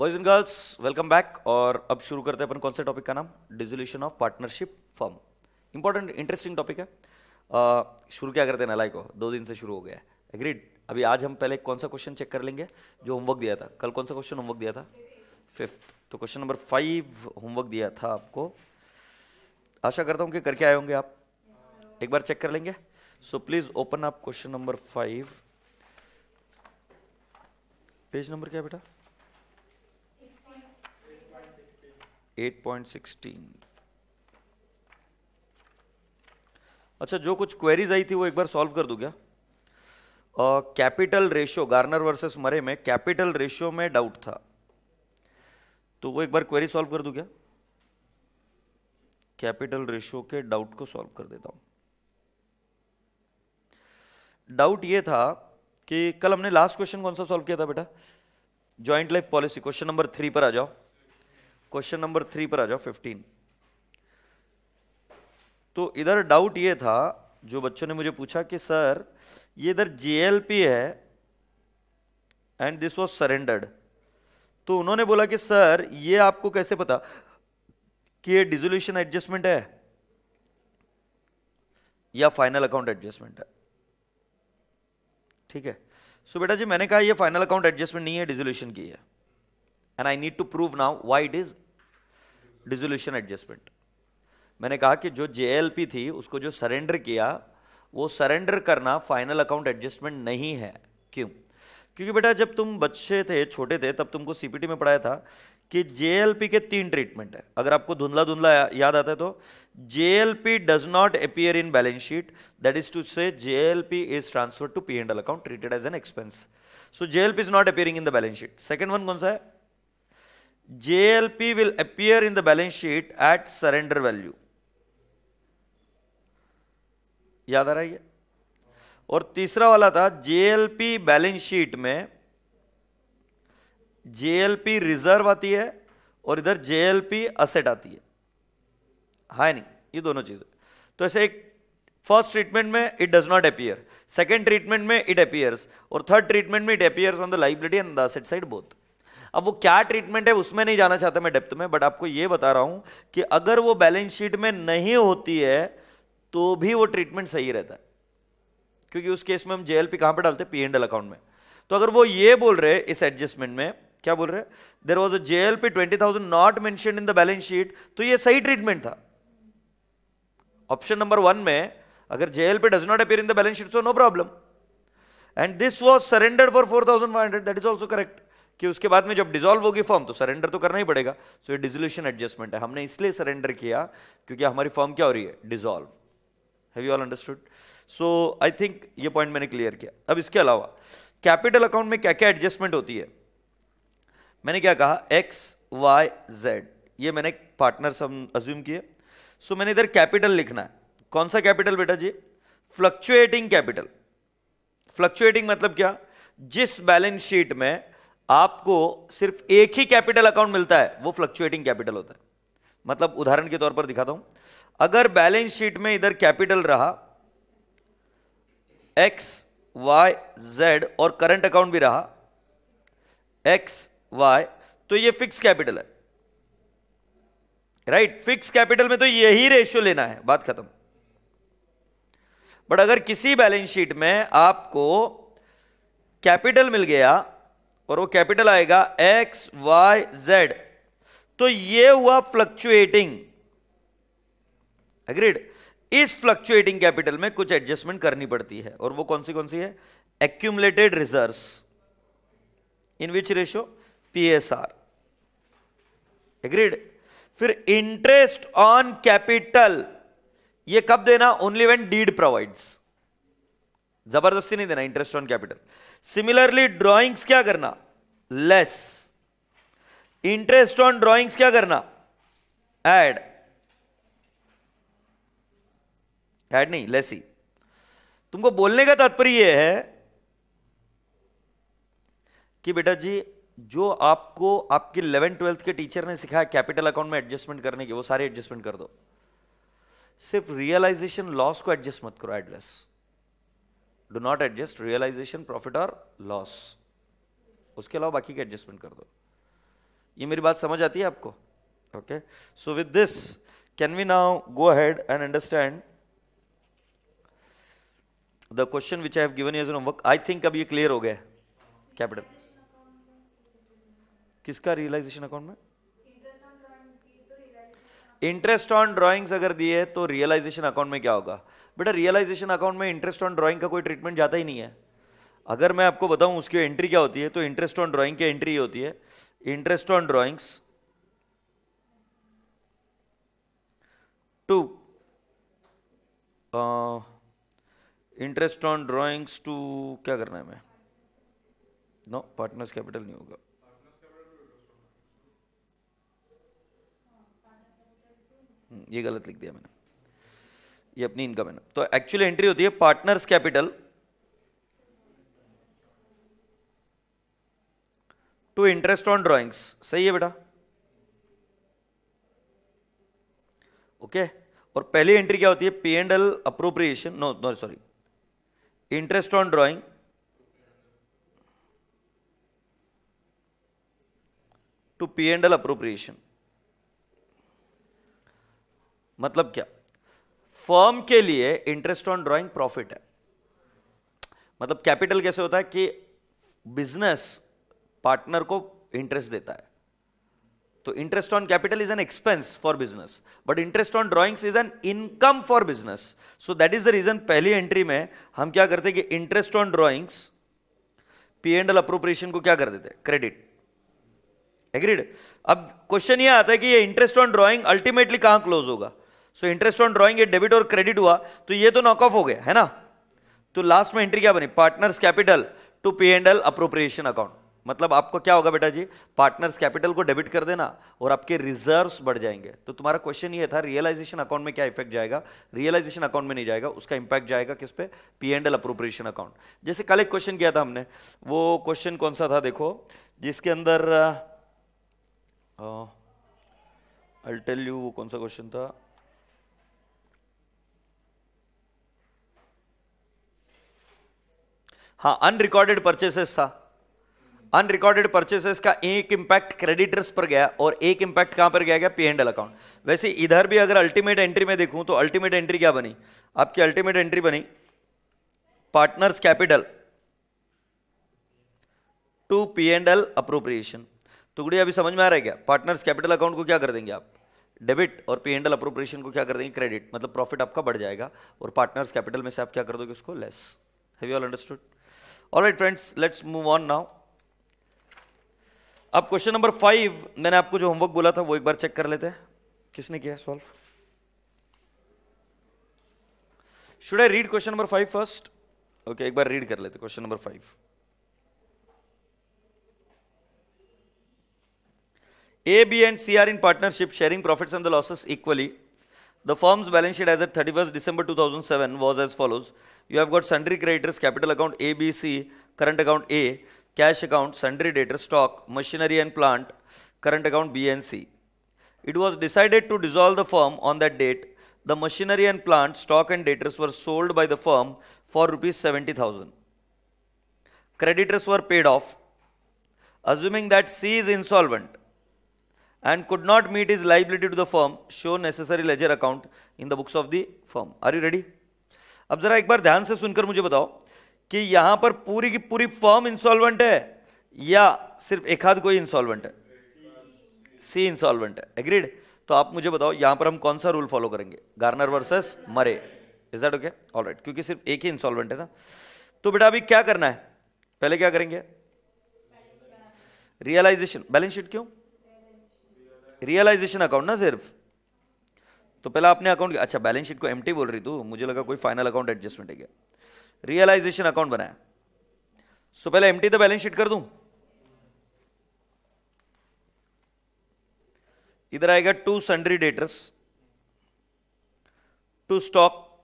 Boys and girls, welcome back. और अब शुरू करते हैं अपन कौन से टॉपिक का नाम, dissolution of partnership firm. Important interesting topic है। शुरू क्या करते हैं नालायक को, 2 दिन से शुरू हो गया है। एग्रीड। अभी आज हम पहले कौन सा क्वेश्चन चेक कर लेंगे जो होमवर्क दिया था कल। कौन सा क्वेश्चन होमवर्क दिया था? 5th। तो क्वेश्चन नंबर 5 होमवर्क दिया था आपको। आशा करता हूँ कि करके आए होंगे आप। एक बार चेक कर लेंगे। So please open up question number 5। Page number क्या है बेटा? 8.16। अच्छा, जो कुछ क्वेरीज आई थी वो एक बार सॉल्व कर दूं क्या? कैपिटल रेशियो, गार्नर वर्सेस मरे में कैपिटल रेशियो में डाउट था, तो वो एक बार क्वेरी सॉल्व कर दूं क्या? कैपिटल रेशियो के डाउट को सॉल्व कर देता हूं। डाउट ये था कि कल हमने लास्ट क्वेश्चन कौन सा सॉल्व किया था बेटा? Joint life policy. Question number 3 पर आ जाओ। क्वेश्चन नंबर 3 पर आ जाओ, 15। तो इधर डाउट ये था, जो बच्चों ने मुझे पूछा कि सर ये इधर जेएलपी है एंड दिस वाज सरेंडर्ड। तो उन्होंने बोला कि सर ये आपको कैसे पता कि ये डिसोल्यूशन एडजस्टमेंट है या फाइनल अकाउंट एडजस्टमेंट है? ठीक है। सो बेटा जी, मैंने कहा ये फाइनल अकाउंट एडजस्टमेंट नहीं है, डिसोल्यूशन की है। And I need to prove now why it is dissolution adjustment. मैंने कहा कि जो जेएलपी थी उसको जो सरेंडर किया, वो सरेंडर करना फाइनल अकाउंट एडजस्टमेंट नहीं है। क्यों? क्योंकि बेटा जब तुम बच्चे थे, छोटे थे, तब तुमको सीपीटी में पढ़ाया था कि जेएलपी के 3 ट्रीटमेंट है। अगर आपको धुंधला धुंधला याद आता है तो JLP does not appear in balance sheet, that is to say JLP is transfer to P and L account, treated as an expense. So JLP is not appearing in the balance sheet. Second one कौन सा है? JLP will appear in the balance sheet at surrender value. याद आ रहा है ये? और तीसरा वाला था जेएलपी बैलेंस शीट में जेएलपी रिजर्व आती है और इधर जेएलपी असेट आती है। है नहीं, ये दोनों चीजें। तो ऐसे एक फर्स्ट ट्रीटमेंट में it does not appear, second treatment में इट अपीयर्स, और थर्ड ट्रीटमेंट में it appears on the liability and the asset side both. अब वो क्या ट्रीटमेंट है उसमें नहीं जाना चाहता मैं डेप्थ में, बट आपको ये बता रहा हूं कि अगर वो बैलेंस शीट में नहीं होती है तो भी वो ट्रीटमेंट सही रहता है, क्योंकि उस केस में हम जेएलपी कहां पे डालते हैं? पी एंड एल अकाउंट में। तो अगर वो ये बोल रहे इस एडजस्टमेंट में, क्या बोल रहे? There was a JLP 20,000 not mentioned in the balance sheet, तो ये सही ट्रीटमेंट था। ऑप्शन नंबर 1 में अगर JLP does not appear in the balance sheet so no problem, and this was surrendered for 4,500, that is also correct. कि उसके बाद में जब डिसॉल्व होगी फर्म तो सरेंडर तो करना ही पड़ेगा। सो ये डिसोल्यूशन एडजस्टमेंट है। हमने इसलिए सरेंडर किया क्योंकि हमारी फर्म क्या हो रही है? Dissolve. Have you all understood? So I think ये पॉइंट मैंने क्लियर किया। अब इसके अलावा कैपिटल अकाउंट में क्या क्या एडजस्टमेंट होती है? मैंने क्या कहा? एक्स वाई जेड, ये मैंने पार्टनर सब अज्यूम किए। सो मैंने इधर कैपिटल लिखना है। कौन सा कैपिटल बेटा जी? Fluctuating capital. फ्लक्चुएटिंग मतलब क्या? जिस बैलेंस शीट में आपको सिर्फ एक ही कैपिटल अकाउंट मिलता है वो फ्लक्चुएटिंग कैपिटल होता है। मतलब उदाहरण के तौर पर दिखाता हूं, अगर बैलेंस शीट में इधर कैपिटल रहा एक्स वाई जेड और करंट अकाउंट भी रहा एक्स वाई, तो ये फिक्स कैपिटल है, राइट? फिक्स कैपिटल में तो यही रेशियो लेना है, बात खत्म। बट अगर किसी बैलेंस शीट में आपको कैपिटल मिल गया और वो कैपिटल आएगा एक्स वाई जेड, तो ये हुआ फ्लक्चुएटिंग। एग्रीड? इस फ्लक्चुएटिंग कैपिटल में कुछ एडजस्टमेंट करनी पड़ती है, और वो कौन सी है? एक्यूमुलेटेड रिजर्व्स इन विच रेशियो? पीएसआर। एग्रीड? फिर इंटरेस्ट ऑन कैपिटल, ये कब देना? Only when did provides. जबरदस्ती नहीं देना interest on capital. Similarly drawings क्या करना? लेस। इंटरेस्ट ऑन ड्रॉइंग्स क्या करना? ऐड। ऐड नहीं, लेस ही। तुमको बोलने का तात्पर्य यह है कि बेटा जी जो आपको आपके 11th-12th के टीचर ने सिखाया कैपिटल अकाउंट में एडजस्टमेंट करने की, वो सारे एडजस्टमेंट कर दो। सिर्फ रियलाइजेशन लॉस को एडजस्ट मत करो, add less. Do not adjust realization profit और लॉस, उसके अलावा बाकी के एडजस्टमेंट कर दो। ये मेरी बात समझ आती है आपको? Okay, so with this can we now go ahead and understand the question which I have given you as an homework. I think अब ये क्लियर हो गया. कैपिटल किसका? रियलाइजेशन अकाउंट में इंटरेस्ट ऑन ड्राइंग्स अगर दिए तो रियलाइजेशन अकाउंट में क्या होगा बेटा? रियलाइजेशन अकाउंट में इंटरेस्ट ऑन ड्राइंग का कोई ट्रीटमेंट जाता ही नहीं है. अगर मैं आपको बताऊं उसकी एंट्री क्या होती है, तो इंटरेस्ट ऑन ड्राइंग की एंट्री होती है interest on drawings to interest on drawings to क्या करना है मैं? नो, पार्टनर्स कैपिटल नहीं होगा. ये गलत लिख दिया मैंने, ये अपनी इनकम है ना. तो एक्चुअली एंट्री होती है partners capital to interest on drawings. सही है बेटा? ओके. और पहली एंट्री क्या होती है? P and L appropriation, no no sorry, interest on drawing to P and L appropriation. मतलब क्या? फर्म के लिए इंटरेस्ट ऑन ड्राइंग प्रॉफिट है. मतलब कैपिटल कैसे होता है कि बिजनेस पार्टनर को इंटरेस्ट देता है, तो interest on capital is an expense for business, but interest on drawings is an income for business. So that is the reason पहली एंट्री में हम क्या करते हैं कि interest on drawings P and L appropriation को क्या कर देते? क्रेडिट. एग्रीड? अब क्वेश्चन ये आता है कि ये इंटरेस्ट ऑन ड्राइंग अल्टीमेटली कहां क्लोज होगा? सो इंटरेस्ट ऑन ड्राइंग ये डेबिट और क्रेडिट हुआ, तो ये तो नॉक ऑफ हो गया है ना. तो लास्ट में एंट्री क्या बनी? Partners capital to P and L appropriation account. मतलब आपको क्या होगा बेटा जी? पार्टनर्स कैपिटल को डेबिट कर देना और आपके रिजर्व्स बढ़ जाएंगे. तो तुम्हारा क्वेश्चन ये था रियलाइजेशन अकाउंट में क्या इफेक्ट जाएगा? रियलाइजेशन अकाउंट में नहीं जाएगा, उसका इंपैक्ट जाएगा किस पे? P and L appropriation account. जैसे कल एक क्वेश्चन किया था हमने, वो क्वेश्चन कौन सा था देखो, जिसके अंदर आई विल टेल यू वो कौन सा क्वेश्चन था. हाँ, अनरिकॉर्डेड परचेसेस था. अनरिकॉर्डेड परचेसेस का एक इंपैक्ट क्रेडिटर्स पर गया और एक इंपैक्ट कहां पर गया? P and L account. वैसे इधर भी अगर अल्टीमेट एंट्री में देखूं तो अल्टीमेट एंट्री क्या बनी? आपकी अल्टीमेट एंट्री बनी partners capital to P and L appropriation. तो गुड़िया अभी समझ में आ रहा है क्या? पार्टनर्स कैपिटल अकाउंट को क्या कर देंगे आप? डेबिट, और पी एंड एल अप्रोप्रिएशन को क्या कर देंगे? क्रेडिट. मतलब प्रॉफिट आपका बढ़ जाएगा और पार्टनर्स कैपिटल में से आप क्या कर दोगे? उसको less. Have you all understood? Alright friends, let's move on now. अब क्वेश्चन नंबर 5 मैंने आपको जो होमवर्क बोला था वो एक बार चेक कर लेते हैं. किसने किया solve? Should I read question number 5 first? Okay, एक बार रीड कर लेते question number 5. A, B and C are in partnership sharing profits and the losses equally. The firm's balance sheet as at 31st December 2007 was as follows. You have got sundry creditors, capital account A, B, C, current account A, cash account, sundry debtors, stock, machinery and plant, current account B and C. It was decided to dissolve the firm on that date. The machinery and plant, stock and debtors were sold by the firm for rupees 70,000. Creditors were paid off. Assuming that C is insolvent and could not meet his liability to the firm, show necessary ledger account in the books of the firm. Are you ready? अब जरा एक बार ध्यान से सुनकर मुझे बताओ कि यहां पर पूरी की पूरी फर्म इंसॉल्वेंट है या सिर्फ एक आध कोई इंसॉल्वेंट है? सी इंसॉल्वेंट है. एग्रीड? तो आप मुझे बताओ यहां पर हम कौन सा रूल फॉलो करेंगे? Garner versus Murray. Is that okay? Alright, क्योंकि सिर्फ एक ही इंसॉल्वेंट है ना. तो बेटा अभी क्या करना है? पहले क्या करेंगे? रियलाइजेशन. बैलेंस शीट क्यों? रियलाइजेशन अकाउंट ना सिर्फ. तो पहला अपने अकाउंट, अच्छा बैलेंस शीट को एम्प्टी बोल रही तू, मुझे लगा कोई फाइनल अकाउंट एडजस्टमेंट है क्या. रियलाइजेशन अकाउंट बनाया, सो पहले एम्प्टी द बैलेंस शीट कर दूं. इधर आएगा to sundry debtors, to stock,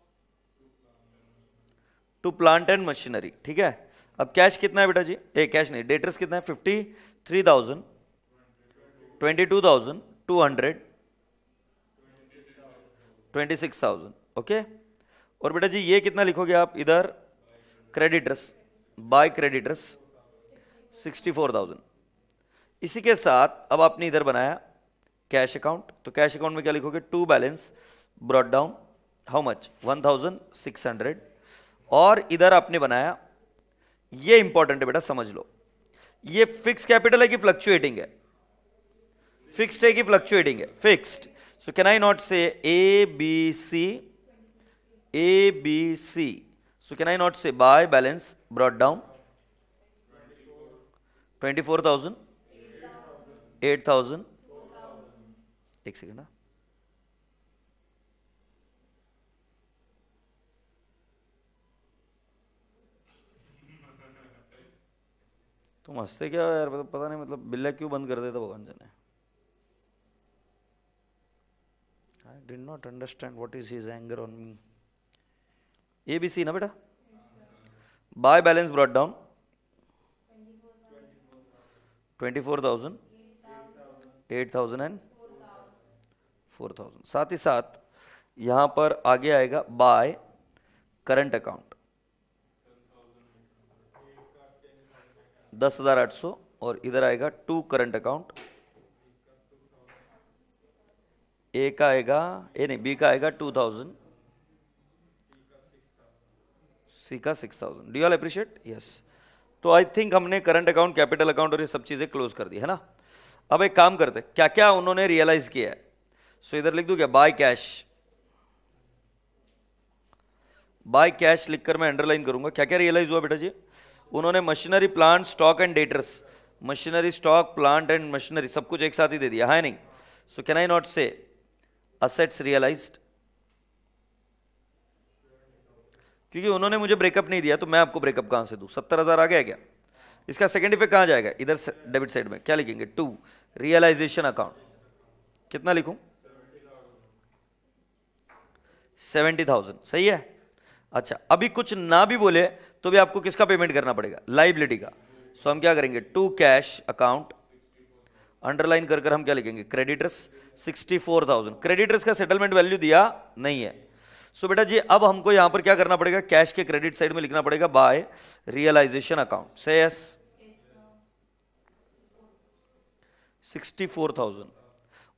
to plant and machinery. ठीक है. अब कैश कितना है बेटा जी? कैश नहीं, डेटर्स कितना है? 53,000, 22,200, 26,000. ओके. और बेटा जी ये कितना लिखोगे आप इधर? Creditors, by creditors 64,000. इसी के साथ अब आपने इधर बनाया कैश अकाउंट, तो कैश अकाउंट में क्या लिखोगे, to balance brought down how much 1600, और इधर आपने बनाया, ये इंपॉर्टेंट है बेटा समझ लो, ये फिक्स कैपिटल है कि फ्लक्चुएटिंग है, फिक्स्ड है कि फ्लक्चुएटिंग है, fixed. So can I not say A B C, so can I not say by balance brought down 24,000, 8,000, एक सेकेंड ना, तुम हंसते क्या हो यार, मतलब पता नहीं, मतलब बिल्ला क्यों बंद कर देता भगवान जाने. I did not understand what is his anger on me. ABC ना बेटा, bye balance brought down 24,000, 8,000 and 4,000. साथ ही साथ यहां पर आगे आएगा बाय करंट अकाउंट 10,800, और इधर आएगा टू करंट अकाउंट, ए का आएगा, ए नहीं बी का आएगा 2,000, सी का 6,000. Do you all appreciate? Yes. तो आई थिंक हमने करंट अकाउंट, कैपिटल अकाउंट और ये सब चीजें क्लोज कर दी है ना. अब एक काम करते, क्या क्या उन्होंने रियलाइज किया है. सो इधर लिख दूं क्या, बाय कैश. बाय कैश लिखकर मैं अंडरलाइन करूंगा. क्या क्या रियलाइज हुआ बेटा जी, उन्होंने machinery, plant, stock and debtors, machinery, stock, plant and machinery सब कुछ एक साथ ही दे दिया है नहीं. सो कैन आई नॉट से असेट्स रियलाइज्ड, क्योंकि उन्होंने मुझे ब्रेकअप नहीं दिया तो मैं आपको ब्रेकअप कहां से दूं. 70,000 आ गया क्या. इसका सेकंड इफेक्ट कहां जाएगा, इधर डेबिट साइड में क्या लिखेंगे, टू रियलाइजेशन अकाउंट. कितना लिखूं, 70,000. सही है. अच्छा, अभी कुछ ना भी बोले तो भी आपको किसका पेमेंट करना पड़ेगा, लाइबिलिटी का. सो हम क्या करेंगे, टू कैश अकाउंट, अंडरलाइन कर हम क्या लिखेंगे, क्रेडिटर्स 64,000. क्रेडिटर्स का सेटलमेंट वैल्यू दिया नहीं है. सो बेटा जी अब हमको यहां पर क्या करना पड़ेगा, कैश के क्रेडिट साइड में लिखना पड़ेगा बाय रियलाइजेशन अकाउंट. से यस, 64,000.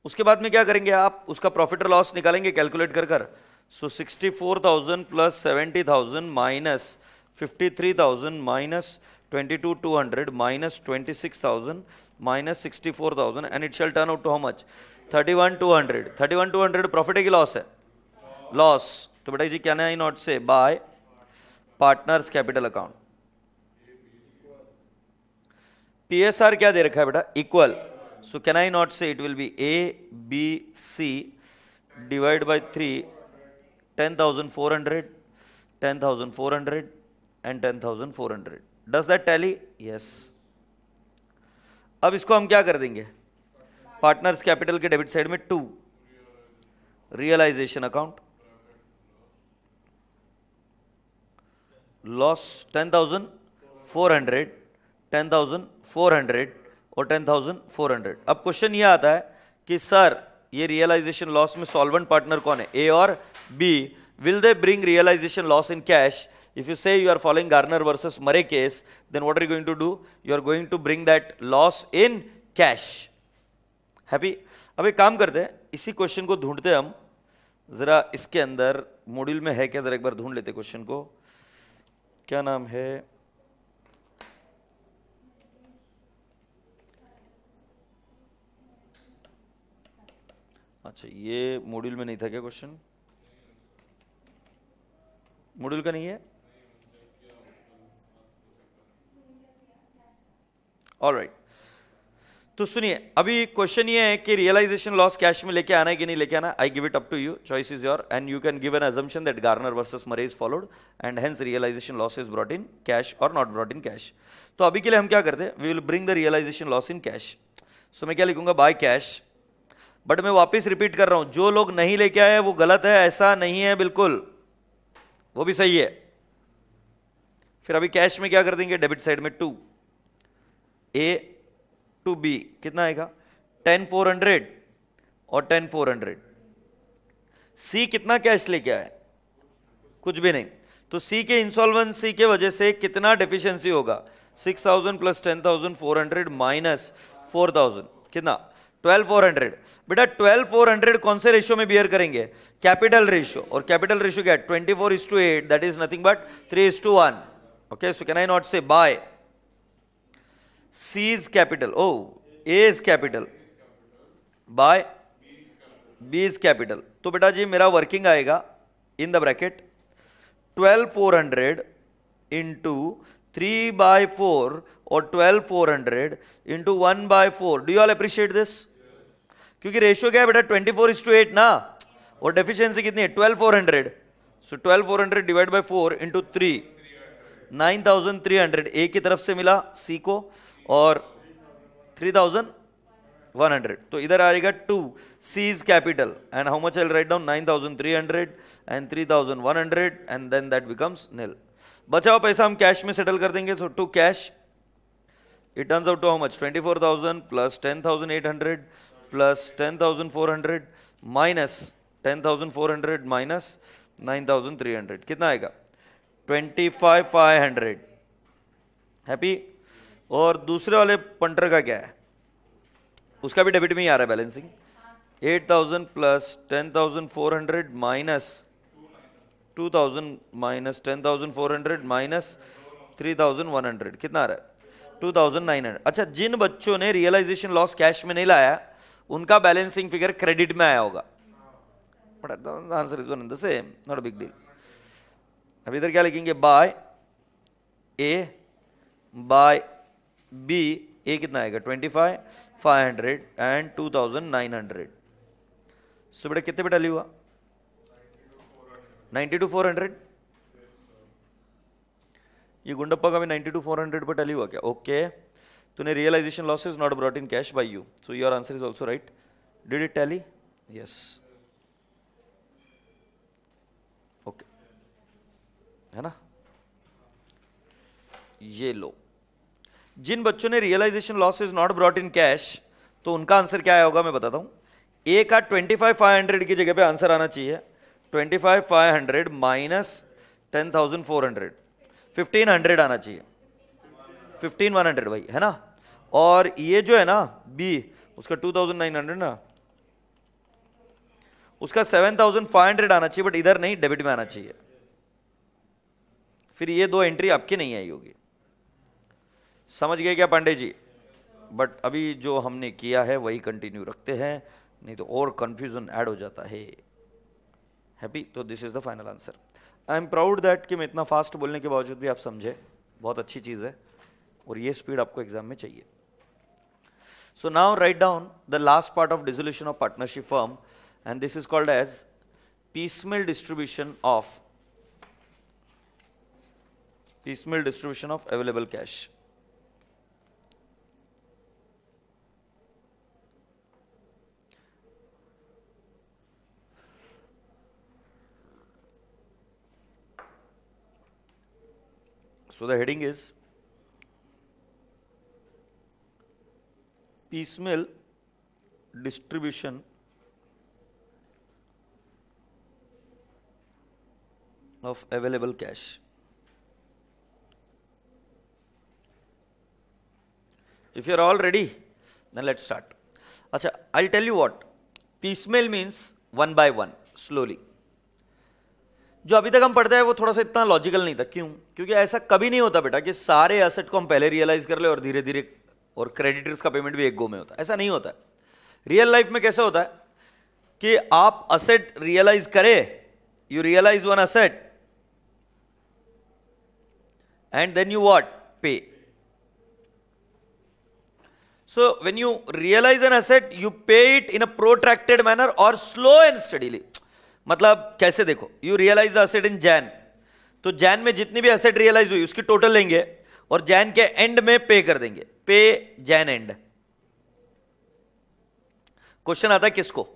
उसके बाद में क्या करेंगे आप, उसका प्रॉफिट और लॉस निकालेंगे कैलकुलेट कर. So 64,000 plus 70,000 minus 53,000 minus 22,200 minus 26,000 minus 64,000 and it shall turn out to how much, 31,200. 31,200 profit है कि लॉस है, लॉस. तो बेटा जी can I not say by partners capital account. PSR क्या दे रखा है बेटा, equal. So can I not say it will be ABC divide by 3, 10,400, 10,400 and 10,400. Does that tally, yes. अब इसको हम क्या कर देंगे, पार्टनर्स कैपिटल के डेबिट साइड में टू रियलाइजेशन अकाउंट, लॉस 10,400, 10,400 और 10,400. अब क्वेश्चन ये आता है कि सर ये रियलाइजेशन लॉस में सॉल्वेंट पार्टनर कौन है, ए और B. Will they bring realization loss in cash. If you say you are following Garner versus Murray case, then what are you going to do? You are going to bring that loss in cash. Happy? अब एक काम करते हैं, इसी question को ढूंढते हम जरा, इसके अंदर मॉड्यूल में है क्या, जरा एक बार ढूंढ लेते क्वेश्चन को. क्या नाम है, अच्छा ये मॉड्यूल में नहीं था क्या क्वेश्चन, मॉड्यूल का नहीं है. ऑलराइट, तो सुनिए अभी क्वेश्चन ये है कि रियलाइजेशन लॉस कैश में लेके आना है कि नहीं लेके आना. I give it up to you, choice is your, and you can give an assumption that Garner versus Murray is followed and hence realisation loss is brought in cash और not brought in cash. तो अभी के लिए हम क्या करते हैं, we will bring the realisation loss in cash. So मैं क्या लिखूंगा, बाय कैश. बट मैं वापस रिपीट कर रहा हूं, जो लोग नहीं लेके आए वो गलत है, ऐसा नहीं है बिल्कुल, वो भी सही है. फिर अभी कैश में क्या कर देंगे, डेबिट साइड में टू ए टू बी, कितना आएगा 10,400 और 10,400. सी कितना कैश लेके आया, कुछ भी नहीं. तो सी के इंसॉल्वेंसी के वजह से कितना डेफिशिएंसी होगा, 6,000 प्लस 10,400 माइनस 4000 कितना 12400। बेटा 12400 कौन से रेशियो में बियर करेंगे? Capital ratio. और कैपिटल रेशियो क्या है? 24:8, that is nothing but 3:1। Okay, so can I not say bye C is capital, oh A is capital by B is capital। तो बेटा जी मेरा वर्किंग आएगा इन द ब्रैकेट 12400 इंटू 3/4 और 12400 into 1/4। Do you all appreciate this? क्योंकि ratio क्या है बेटा 24:8 ना, और डेफिशिएंसी कितनी है 12400। सो 12400 डिवाइड बाय 4 इंटू 3, 9300 ए की तरफ से मिला सी को, और 3100। तो इधर आएगा 2 C is capital and how much I will write down 9300 and 3100 and then that becomes nil. बचा हुआ पैसा हम कैश में सेटल कर देंगे। तो to cash it turns out to how much 24,000 plus 10,800 plus 10,400 minus 10,400 minus 9,300 कितना आएगा 25,500। हैप्पी? और दूसरे वाले पंटर का क्या है? उसका भी डेबिट में ही आ रहा है balancing. 8,000 plus 10,400 minus 2,000 minus 10,400 minus 3,100 कितना आ रहा है 2,900। अच्छा, जिन बच्चों ने रियलाइजेशन लॉस कैश में नहीं लाया उनका बैलेंसिंग फिगर क्रेडिट में आया होगा, but answer is one and the same, not a big deal. अब इधर क्या लिखेंगे? बाय ए बाय बी। ए कितना आएगा 25,500 एंड 2,900। सो बेटा कितने पे टैली हुआ 92,400। ये गुंडप्पा का भी 92,400 पे टैली हुआ क्या? ओके, तूने realization losses not brought in cash by you, so your answer is also right. Did it tally? Yes. Okay, है ना? ये लो, जिन बच्चों ने realization losses not brought in cash, तो उनका आंसर क्या आया होगा मैं बताता हूं। ए का 25,500 की जगह पे आंसर आना चाहिए 25,500 माइनस 10,400, 1,500 आना चाहिए, 1,500 भाई, है ना? और ये जो है ना बी, उसका 2,900 ना, उसका 7,500 आना चाहिए, बट इधर नहीं, डेबिट में आना चाहिए। फिर ये दो एंट्री आपकी नहीं आई होगी। समझ गए क्या पांडे जी? बट अभी जो हमने किया है वही कंटिन्यू रखते हैं, नहीं तो और कंफ्यूजन ऐड हो जाता है। हैप्पी? तो this is the final answer. I am proud that कि मैं इतना फास्ट बोलने के बावजूद भी आप समझे, बहुत अच्छी चीज है, और ये स्पीड आपको एग्जाम में चाहिए। So now write down the last part of dissolution of partnership firm, and this is called as piecemeal distribution of available cash। So the heading is piecemeal distribution of available cash। If you are all ready, then let's start। अच्छा, I'll tell you what piecemeal means one by one, slowly। जो अभी तक हम पढ़ते हैं वो थोड़ा सा इतना लॉजिकल नहीं था। क्यों? क्योंकि ऐसा कभी नहीं होता बेटा कि सारे एसेट को हम पहले रियलाइज कर ले और धीरे धीरे, और क्रेडिटर्स का पेमेंट भी एक गो में होता है, ऐसा नहीं होता है। रियल लाइफ में कैसे होता है कि आप असेट रियलाइज करें, you realize one asset and then you what? Pay। So when you realize an asset, you pay it in a protracted manner or slow and steadily। मतलब कैसे? देखो, you realize the asset in Jan, तो Jan में जितनी भी asset realize हुई उसकी total लेंगे और Jan के एंड में पे कर देंगे, पे Jan एंड। क्वेश्चन आता है किसको?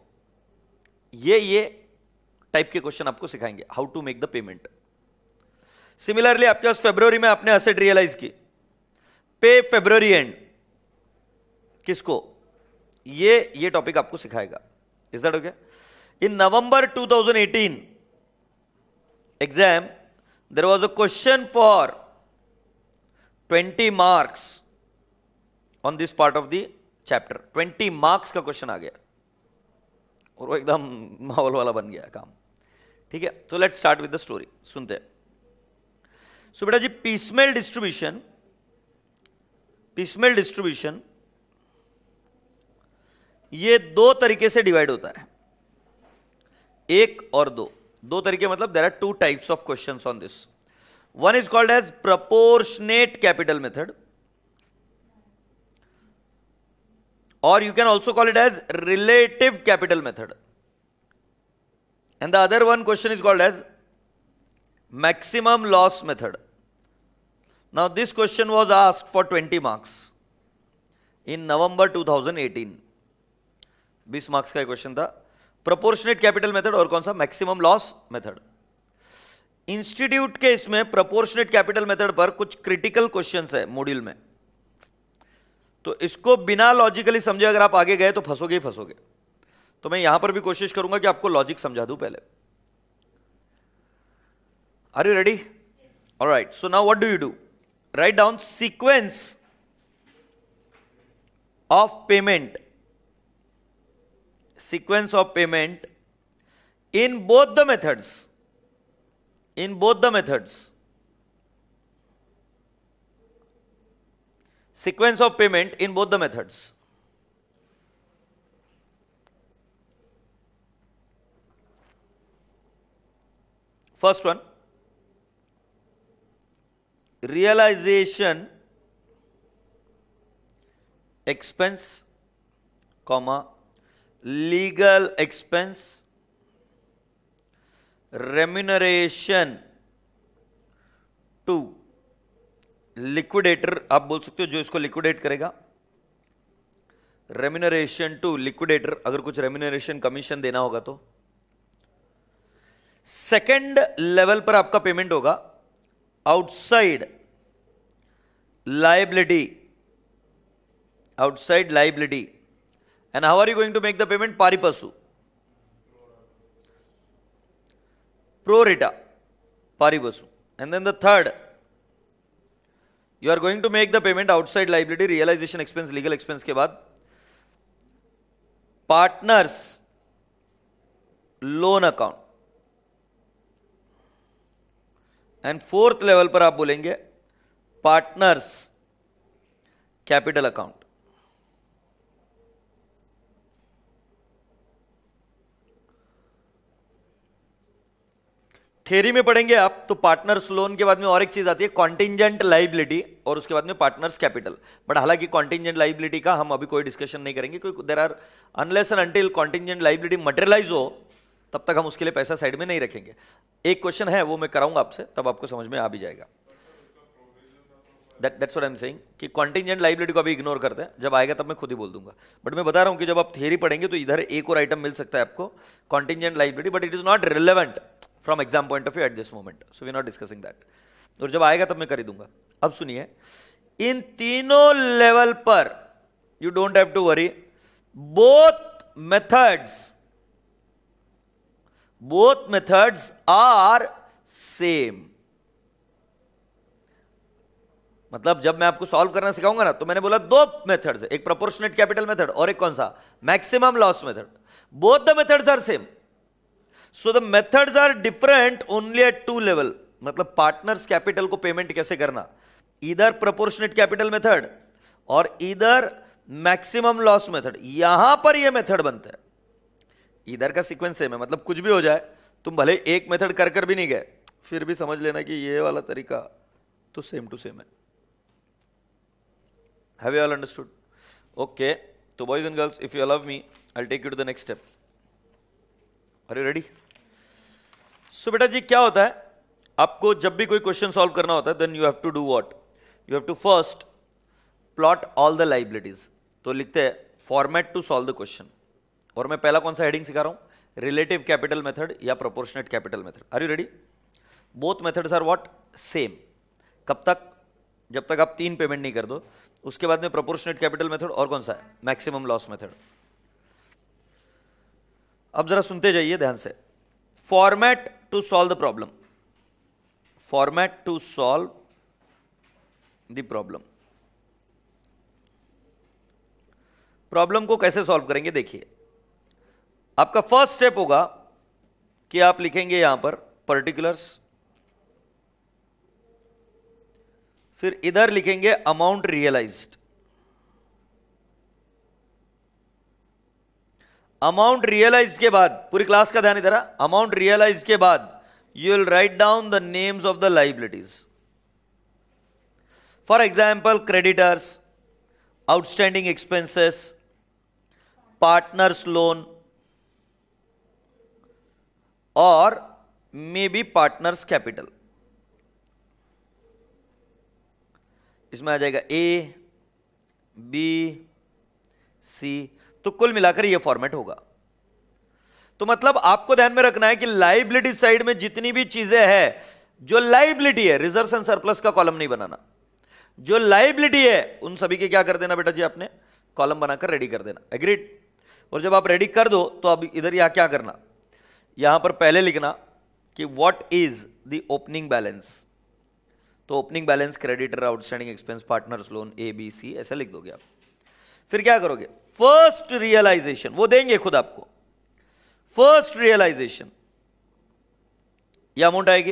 ये टाइप के क्वेश्चन आपको सिखाएंगे, how to make the payment. Similarly आपके पास फरवरी में आपने एसेट रियलाइज की, पे फरवरी एंड, किसको? ये टॉपिक आपको सिखाएगा। Is that okay? In November 2018 exam there was a question for 20 marks on this part of the chapter, 20 marks का क्वेश्चन आ गया और वो एकदम माहौल वाला बन गया काम। ठीक है, तो let's start with the story, सुनते हैं। सो बेटा जी, पीसमेल डिस्ट्रीब्यूशन ये दो तरीके से डिवाइड होता है, एक और दो तरीके, मतलब there are two types of questions on this. One is called as proportionate capital method, or you can also call it as relative capital method, and the other one question is called as maximum loss method. Now this question was asked for 20 marks in November 2018. 20 marks का question था, proportionate capital method और कौन सा, maximum loss method. Institute के इसमें proportionate capital method पर कुछ critical questions है मॉड्यूल में, तो इसको बिना लॉजिकली समझे अगर आप आगे गए तो फंसोगे ही फंसोगे। तो मैं यहां पर भी कोशिश करूंगा कि आपको लॉजिक समझा दूं पहले। Are you ready? Alright, so now what do you do? Write down sequence of payment, sequence of payment in both the methods, sequence of payment in both the methods. First one, realization expense, comma, legal expense, remuneration to liquidator, आप बोल सकते हो जो इसको liquidate करेगा, remuneration to liquidator, अगर कुछ remuneration commission देना होगा तो। सेकेंड लेवल पर आपका पेमेंट होगा outside liability, and how are you going to make the payment? Pari passu, pro rata, pari passu. And then the third, you are going to make the payment outside liability, realization expense, legal expense के बाद partners loan account, and fourth level पर आप बोलेंगे partners capital account. Theory में पढ़ेंगे आप तो partners loan के बाद में और एक चीज आती है कॉन्टिंजेंट लाइबिलिटी, और उसके बाद में पार्टनर्स कैपिटल। बट हालांकि कॉन्टिंजेंट लाइबिलिटी का हम अभी कोई डिस्कशन नहीं करेंगे, क्योंकि there are unless and until contingent liability materialize हो तब तक हम उसके लिए पैसा साइड में नहीं रखेंगे। एक क्वेश्चन है वो मैं कराऊंगा आपसे, तब आपको समझ में आ भी जाएगा। That's what I am saying कि कॉन्टिंजेंट लाइबिलिटी को अभी इग्नोर करते हैं, जब आएगा तब मैं खुद ही बोल दूंगा। बट मैं बता रहा हूं कि जब आप थियरी पढ़ेंगे तो इधर एक और आइटम मिल सकता है आपको, contingent liability, but it is not relevant from exam point of view at this moment, so we are not discussing that, और जब आएगा तब मैं कर ही दूंगा। अब सुनिए, इन तीनों लेवल पर you don't have to worry, both methods are same. मतलब जब मैं आपको सॉल्व करना सिखाऊंगा ना, तो मैंने बोला दो मेथड्स है, एक प्रोपोर्शनेट कैपिटल मेथड और एक कौन सा, maximum loss method. Both the methods are same, so the methods are different only at two level. मतलब पार्टनर्स कैपिटल को पेमेंट कैसे करना, इधर प्रोपोर्शनेट कैपिटल मेथड और इधर मैक्सिमम लॉस मेथड, यहां पर यह मेथड बनता है। इधर का सीक्वेंस सेम है, मतलब कुछ भी हो जाए, तुम भले एक मेथड कर भी नहीं गए, फिर भी समझ लेना कि ये वाला तरीका तो सेम टू सेम है। Have you all understood? Okay, so boys and girls, if you allow me, I'll take you to the next step. Are you ready? So बेटा जी क्या होता है, आपको जब भी कोई क्वेश्चन सॉल्व करना होता है, then you have to do what? You have to first plot all the liabilities. तो लिखते हैं format to solve the question. और मैं पहला कौन सा हेडिंग सिखा रहा हूं, रिलेटिव कैपिटल मेथड या proportionate capital method. Are you ready? Both methods are what, same. कब तक, जब तक आप 3 पेमेंट नहीं कर दो। उसके बाद में प्रोपोर्शनेट कैपिटल मेथड और कौन सा है, मैक्सिमम लॉस मेथड। अब जरा सुनते जाइए ध्यान से। Format to solve the problem, format to solve the problem. Problem को कैसे सॉल्व करेंगे देखिए, आपका फर्स्ट स्टेप होगा कि आप लिखेंगे यहां पर पर्टिकुलर्स, फिर इधर लिखेंगे अमाउंट रियलाइज्ड। अमाउंट रियलाइज के बाद, पूरी क्लास का ध्यान इधर, अमाउंट रियलाइज के बाद you will write down the names of the liabilities. For example creditors, outstanding expenses, partners loan और मे बी पार्टनर्स कैपिटल। इसमें आ जाएगा ए, बी, सी, तो कुल मिलाकर यह फॉर्मेट होगा। तो मतलब आपको ध्यान में रखना है कि लाइबिलिटी साइड में जितनी भी चीजें हैं, जो लाइबिलिटी है, रिजर्व्स एंड सरप्लस का कॉलम नहीं बनाना, जो लाइबिलिटी है उन सभी के क्या कर देना बेटा जी, आपने कॉलम बनाकर रेडी कर देना। एग्रीड? और जब आप रेडी कर दो तो अब इधर यहां क्या करना, यहां पर पहले लिखना कि what is the opening balance. तो opening balance creditor, outstanding expense, partners loan, A B C, ऐसा लिख दोगे आप। फिर क्या करोगे, फर्स्ट रियलाइजेशन, वो देंगे खुद आपको, फर्स्ट रियलाइजेशन ये अमाउंट आएगी।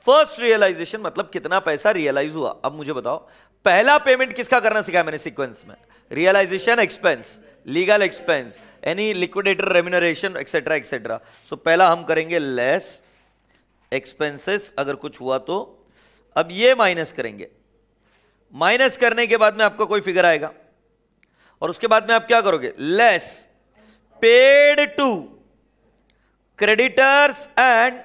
फर्स्ट रियलाइजेशन मतलब कितना पैसा रियलाइज हुआ। अब मुझे बताओ, पहला पेमेंट किसका करना सिखाया मैंने सीक्वेंस में, realisation expense, legal expense, any liquidator remuneration etcetera etcetera. So पहला हम करेंगे लेस एक्सपेंसेस अगर कुछ हुआ तो। अब ये माइनस करेंगे, माइनस करने के बाद में आपका कोई फिगर आएगा और उसके बाद में आप क्या करोगे, less paid to creditors and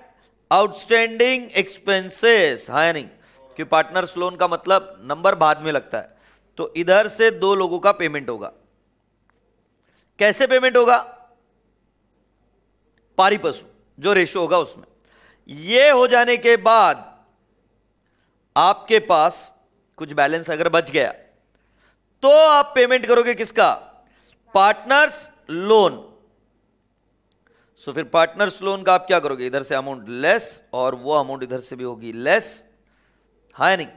outstanding expenses. हाँ या नहीं, कि पार्टनर्स लोन का मतलब नंबर बाद में लगता है, तो इधर से दो लोगों का पेमेंट होगा। कैसे पेमेंट होगा, पारी पशु जो रेशो होगा उसमें। ये हो जाने के बाद आपके पास कुछ बैलेंस अगर बच गया तो आप पेमेंट करोगे किसका, पार्टनर्स लोन। सो फिर पार्टनर्स लोन का आप क्या करोगे, इधर से अमाउंट लेस और वो अमाउंट इधर से भी होगी लेस। हाँ नहीं,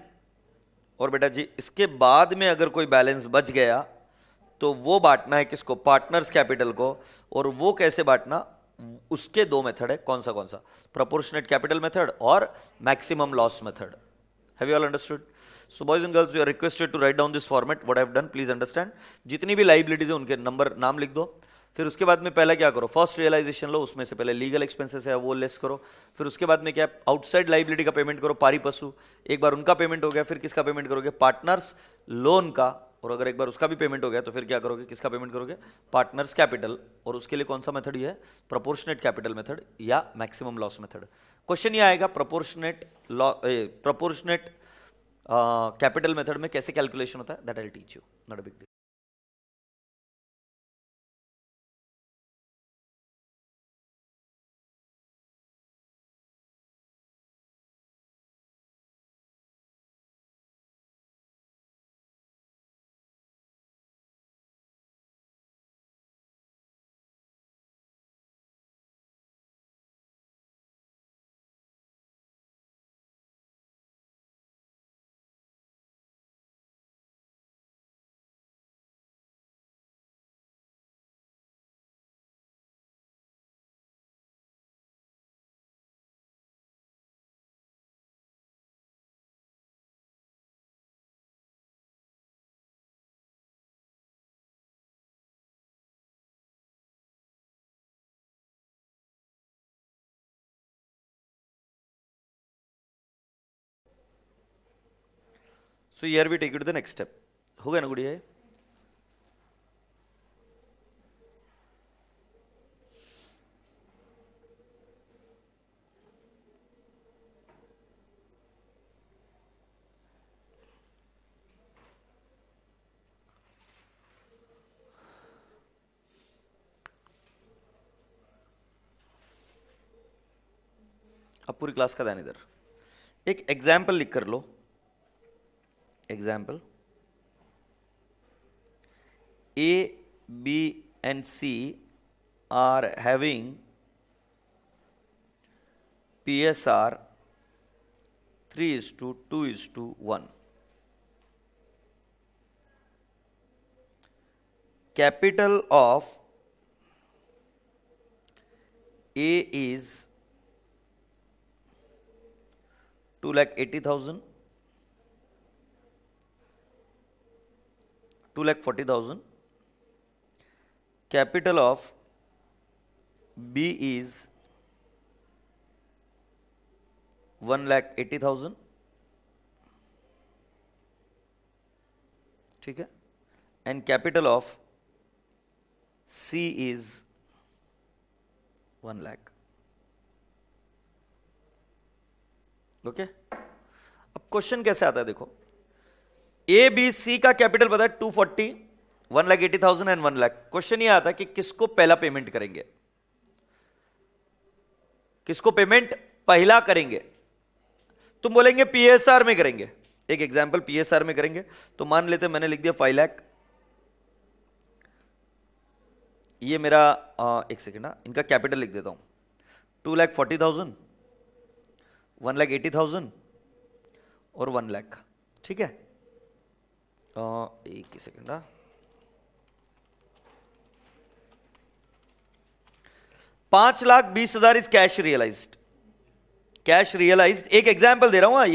और बेटा जी इसके बाद में अगर कोई बैलेंस बच गया तो वो बांटना है किसको, पार्टनर्स कैपिटल को। और वो कैसे बांटना, उसके दो मेथड है, कौन सा, प्रोपोर्शनेट कैपिटल मेथड और maximum loss method. Have you all understood? So boys and girls, you are requested to write down this format what I have done, please understand. जितनी भी लाइबिलिटीज है उनके नंबर, नाम लिख दो। फिर उसके बाद में पहला क्या करो, फर्स्ट रियलाइजेशन लो, उसमें से पहले लीगल एक्सपेंसेस है वो लेस करो। फिर उसके बाद में क्या, आउटसाइड लाइबिलिटी का पेमेंट करो, पारी पशु, एक बार उनका पेमेंट हो गया, फिर किसका पेमेंट करोगे, पार्टनर्स लोन का। और अगर एक बार उसका भी पेमेंट हो गया तो फिर क्या करोगे, किसका पेमेंट करोगे, पार्टनर्स कैपिटल। और उसके लिए कौन सा मेथड ये है, प्रोपोर्शनेट कैपिटल मेथड या मैक्सिमम लॉस मेथड। क्वेश्चन ये आएगा प्रोपोर्शनेट कैपिटल मेथड में कैसे कैलकुलेशन होता है, that I will teach you, not a big deal. So here we take it to the next step. हो गया ना गुड़िया? अब पूरी क्लास का ध्यान इधर, एक एग्जाम्पल लिख कर लो। Example, A, B and C are having PSR 3:2:1. capital of A is 2,80,000, 2,40,000. Capital of B is 1,80,000. ठीक है, and capital of C is 1 lakh. Okay, अब क्वेश्चन कैसे आता है देखो, ए बी सी का कैपिटल पता है 240, 1,80,000 एंड 1 लाख. क्वेश्चन ये आता है कि किसको पहला पेमेंट करेंगे, किसको पेमेंट पहला करेंगे. तुम बोलेंगे पीएसआर में करेंगे. एक एग्जांपल पीएसआर में करेंगे तो मान लेते मैंने लिख दिया 5 लाख. ये मेरा एक सेकेंड ना, इनका कैपिटल लिख देता हूं 2,40,000, 1,80,000 और 1 लाख. ठीक है, एक सेकेंड ना, 5,20,000 is cash realized. Cash realized, एक एग्जांपल दे रहा हूं.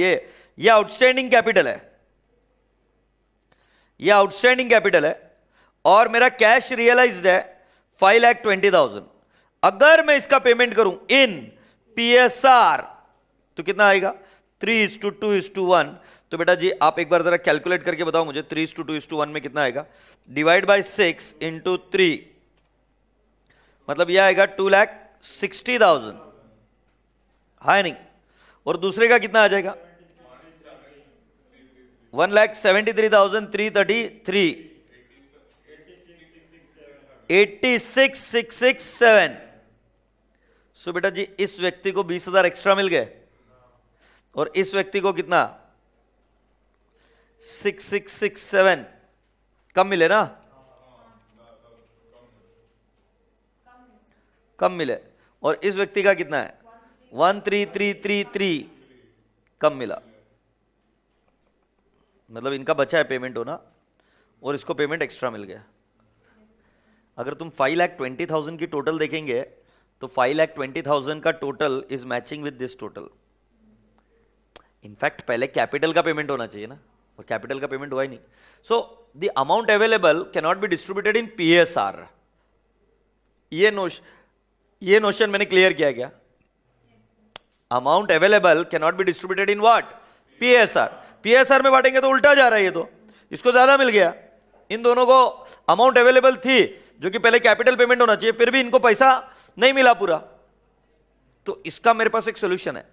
ये आउटस्टैंडिंग कैपिटल है, ये आउटस्टैंडिंग कैपिटल है और मेरा कैश रियलाइज्ड है 5,20,000. अगर मैं इसका पेमेंट करूं इन पीएसआर तो कितना आएगा 3:2:1. तो बेटा जी आप एक बार जरा कैलकुलेट करके बताओ मुझे 3:2:1 में कितना आएगा. डिवाइड बाय 6 इंटू 3, मतलब यह आएगा 2,60,000. है नहीं, और दूसरे का कितना आ जाएगा 1,73,333, 86,667. सो बेटा जी इस व्यक्ति को 20,000 एक्स्ट्रा मिल गए और इस व्यक्ति को कितना 6,667 कम मिले ना, कम मिले. और इस व्यक्ति का कितना है 13,333 कम मिला. मतलब इनका बचा है पेमेंट होना और इसको पेमेंट एक्स्ट्रा मिल गया. अगर तुम 5,20,000 की टोटल देखेंगे तो 5,20,000 का total is matching with this total. In fact पहले कैपिटल का पेमेंट होना चाहिए ना, और कैपिटल का पेमेंट हुआ ही नहीं. So the amount available can not be distributed in PSR. ये नोशन मैंने क्लियर किया क्या? Amount available can not be distributed in what, PSR. PSR में बांटेंगे तो उल्टा जा रहा है ये तो, इसको ज्यादा मिल गया. इन दोनों को अमाउंट अवेलेबल थी जो कि पहले कैपिटल पेमेंट होना चाहिए, फिर भी इनको पैसा नहीं मिला पूरा. तो इसका मेरे पास एक सॉल्यूशन है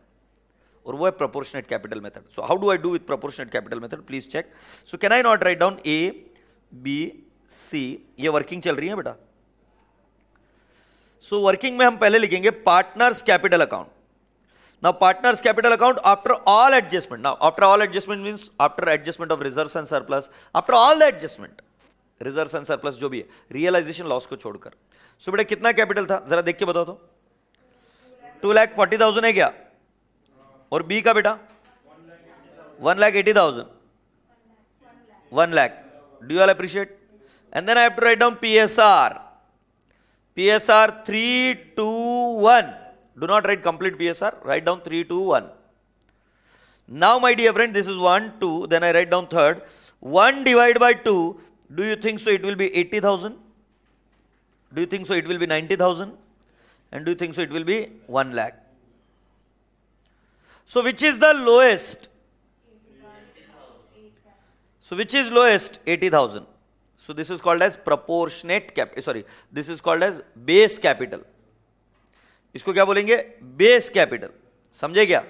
और वो है proportionate capital method. So how do I do with proportionate capital method, please check. So can I not write down A B C, ये वर्किंग चल रही है बेटा. सो वर्किंग में हम पहले लिखेंगे partners capital account. Now partners capital account after all adjustment. Now after all adjustment means after adjustment of reserves and surplus, after all the adjustment, reserves and surplus जो भी है, realization loss को छोड़कर. So बेटा कितना capital था जरा देख के बताओ तो. 2,40,000 है क्या, और बी का बेटा 1,80,000, 1 lakh. Do you all appreciate? And then I have to write down PSR. PSR 3:2:1. Do not write complete PSR, write down 3:2:1. Now my dear friend, this is 1, 2, then I write down third. 1 divided by 2, do you think so it will be 80,000? Do you think so it will be 90,000? And do you think so it will be 1 lakh? So which is the lowest? So which is lowest? 80,000. So this is called as proportionate this is called as base capital. इसको क्या बोलेंगे, base capital. समझे क्या?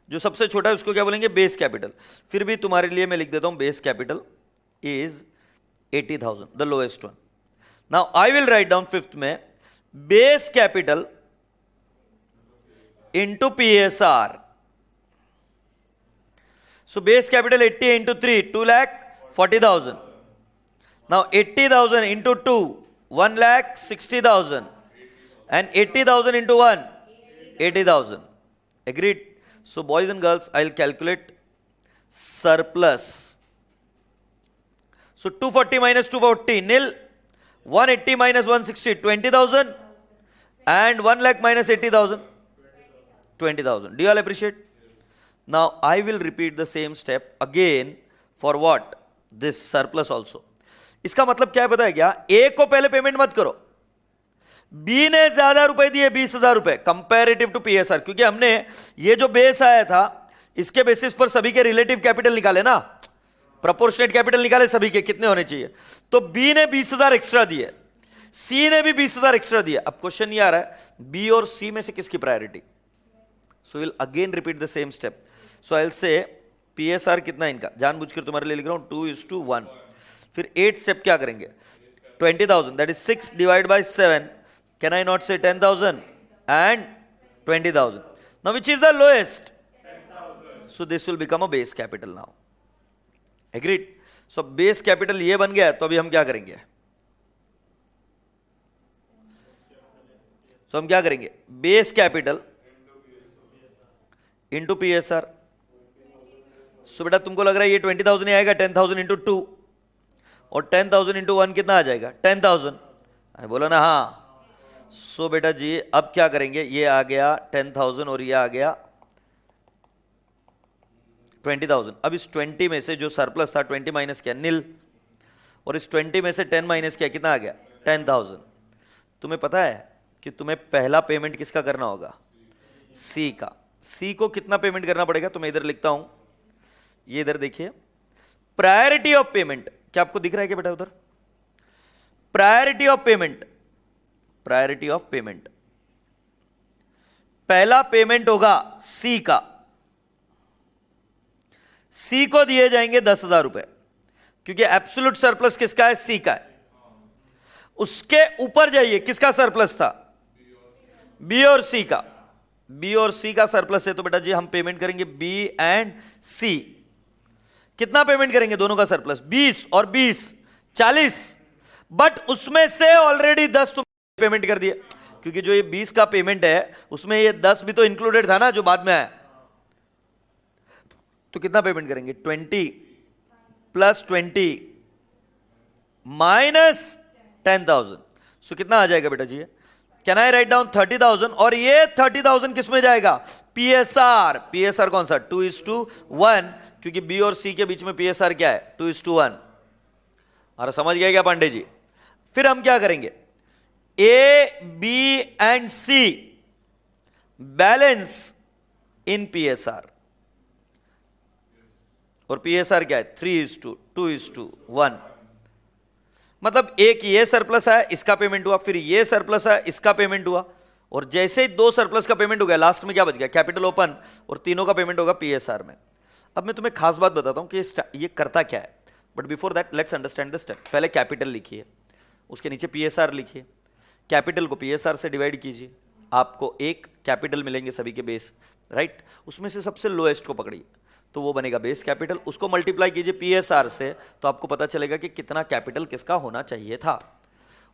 जो सबसे छोटा है उसको क्या बोलेंगे, बेस कैपिटल. फिर भी तुम्हारे लिए मैं लिख देता हूं base capital is 80,000, the lowest one. Now I will write down fifth में base capital into PSR. So base capital 80 into 3, 2,40,000. Now 80,000 into 2, 1,60,000. And 80,000 into 1, 80,000. Agreed? So boys and girls, I'll calculate surplus. So 240 minus 240, nil. 180 minus 160, 20,000, and 1 lakh minus 80,000, 20,000. Do you all appreciate? Now I will repeat the same step again for what? This surplus also. इसका मतलब क्या है पता है क्या? ए को पहले payment मत करो, बी ने ज्यादा रुपए दिए 20,000 रुपए कंपैरेटिव टू पीएसआर, क्योंकि हमने ये जो बेस आया था इसके बेसिस पर सभी के रिलेटिव कैपिटल निकाले ना, प्रोपोर्शनेट कैपिटल निकाले सभी के कितने होने चाहिए, तो बी ने 20,000 एक्स्ट्रा दिए, सी ने भी 20,000 एक्स्ट्रा दिए. अब क्वेश्चन ये आ रहा है बी और सी में से किसकी priority. So will again repeat the same step. So I will say PSR कितना इनका, जानबूझकर तुम्हारे लिए लिख रहा हूं 2:1. फिर 8 स्टेप क्या करेंगे, 20,000 that is 6 divide by 7. Can I not से 10,000 and 20,000. Now which is the lowest, so this will become a base capital. Now agreed. So base capital ये बन गया. तो अभी हम क्या करेंगे, तो हम क्या करेंगे, बेस कैपिटल इंटू पीएसआर. सो बेटा तुमको लग रहा है ये 20,000 ही आएगा, 10,000 इंटू 2 और 10,000 इंटू 1 कितना आ जाएगा 10,000. बोलो ना हाँ. सो बेटा जी अब क्या करेंगे, ये आ गया 10,000 और ये आ गया 20,000. अब इस 20 में से जो सरप्लस था 20 माइनस किया नील, और इस 20 में से 10 माइनस किया कितना आ गया 10,000. तुम्हें पता है कि तुम्हें पहला पेमेंट किसका करना होगा, सी का. सी को कितना पेमेंट करना पड़ेगा, तो मैं इधर लिखता हूं, ये इधर देखिए प्रायोरिटी ऑफ पेमेंट. क्या आपको दिख रहा है क्या बेटा उधर, priority of payment, priority of payment. पहला पेमेंट होगा सी का, सी को दिए जाएंगे 10,000 रुपए, क्योंकि एब्सोल्यूट सरप्लस किसका है, सी का है. उसके ऊपर जाइए, किसका सरप्लस था, बी और सी का. बी और सी का सरप्लस है, तो बेटा जी हम पेमेंट करेंगे बी एंड सी. कितना पेमेंट करेंगे दोनों का सरप्लस, 20 और 20 40. बट उसमें से ऑलरेडी 10 तुम पेमेंट कर दिए, क्योंकि जो ये 20 का पेमेंट है उसमें ये 10 भी तो इंक्लूडेड था ना जो बाद में आया. तो कितना पेमेंट करेंगे, 20 प्लस 20 माइनस 10,000. सो कितना आ जाएगा बेटा जी, कैन आई राइट डाउन 30,000. और ये 30,000 किस में जाएगा, पीएसआर. पीएसआर कौन सा, 2:1, क्योंकि बी और सी के बीच में पीएसआर क्या है 2:1. और समझ गए क्या पांडे जी. फिर हम क्या करेंगे, A B and C balance in PSR, और पीएसआर क्या है 3:2:1. मतलब एक ये सरप्लस है इसका पेमेंट हुआ, फिर ये सरप्लस है इसका पेमेंट हुआ, और जैसे ही 2 सरप्लस का पेमेंट हो गया लास्ट में क्या बच गया, कैपिटल ओपन, और तीनों का पेमेंट होगा पीएसआर में. अब मैं तुम्हें खास बात बताता हूं कि ये करता क्या है, but before that let's understand the step. पहले कैपिटल लिखिए, उसके नीचे पीएसआर लिखिए, कैपिटल को पीएसआर से डिवाइड कीजिए, आपको एक कैपिटल मिलेंगे सभी के बेस, राइट. उसमें से सबसे लोएस्ट को पकड़िए, तो वो बनेगा बेस कैपिटल. उसको मल्टीप्लाई कीजिए पीएसआर से, तो आपको पता चलेगा कि कितना कैपिटल किसका होना चाहिए था.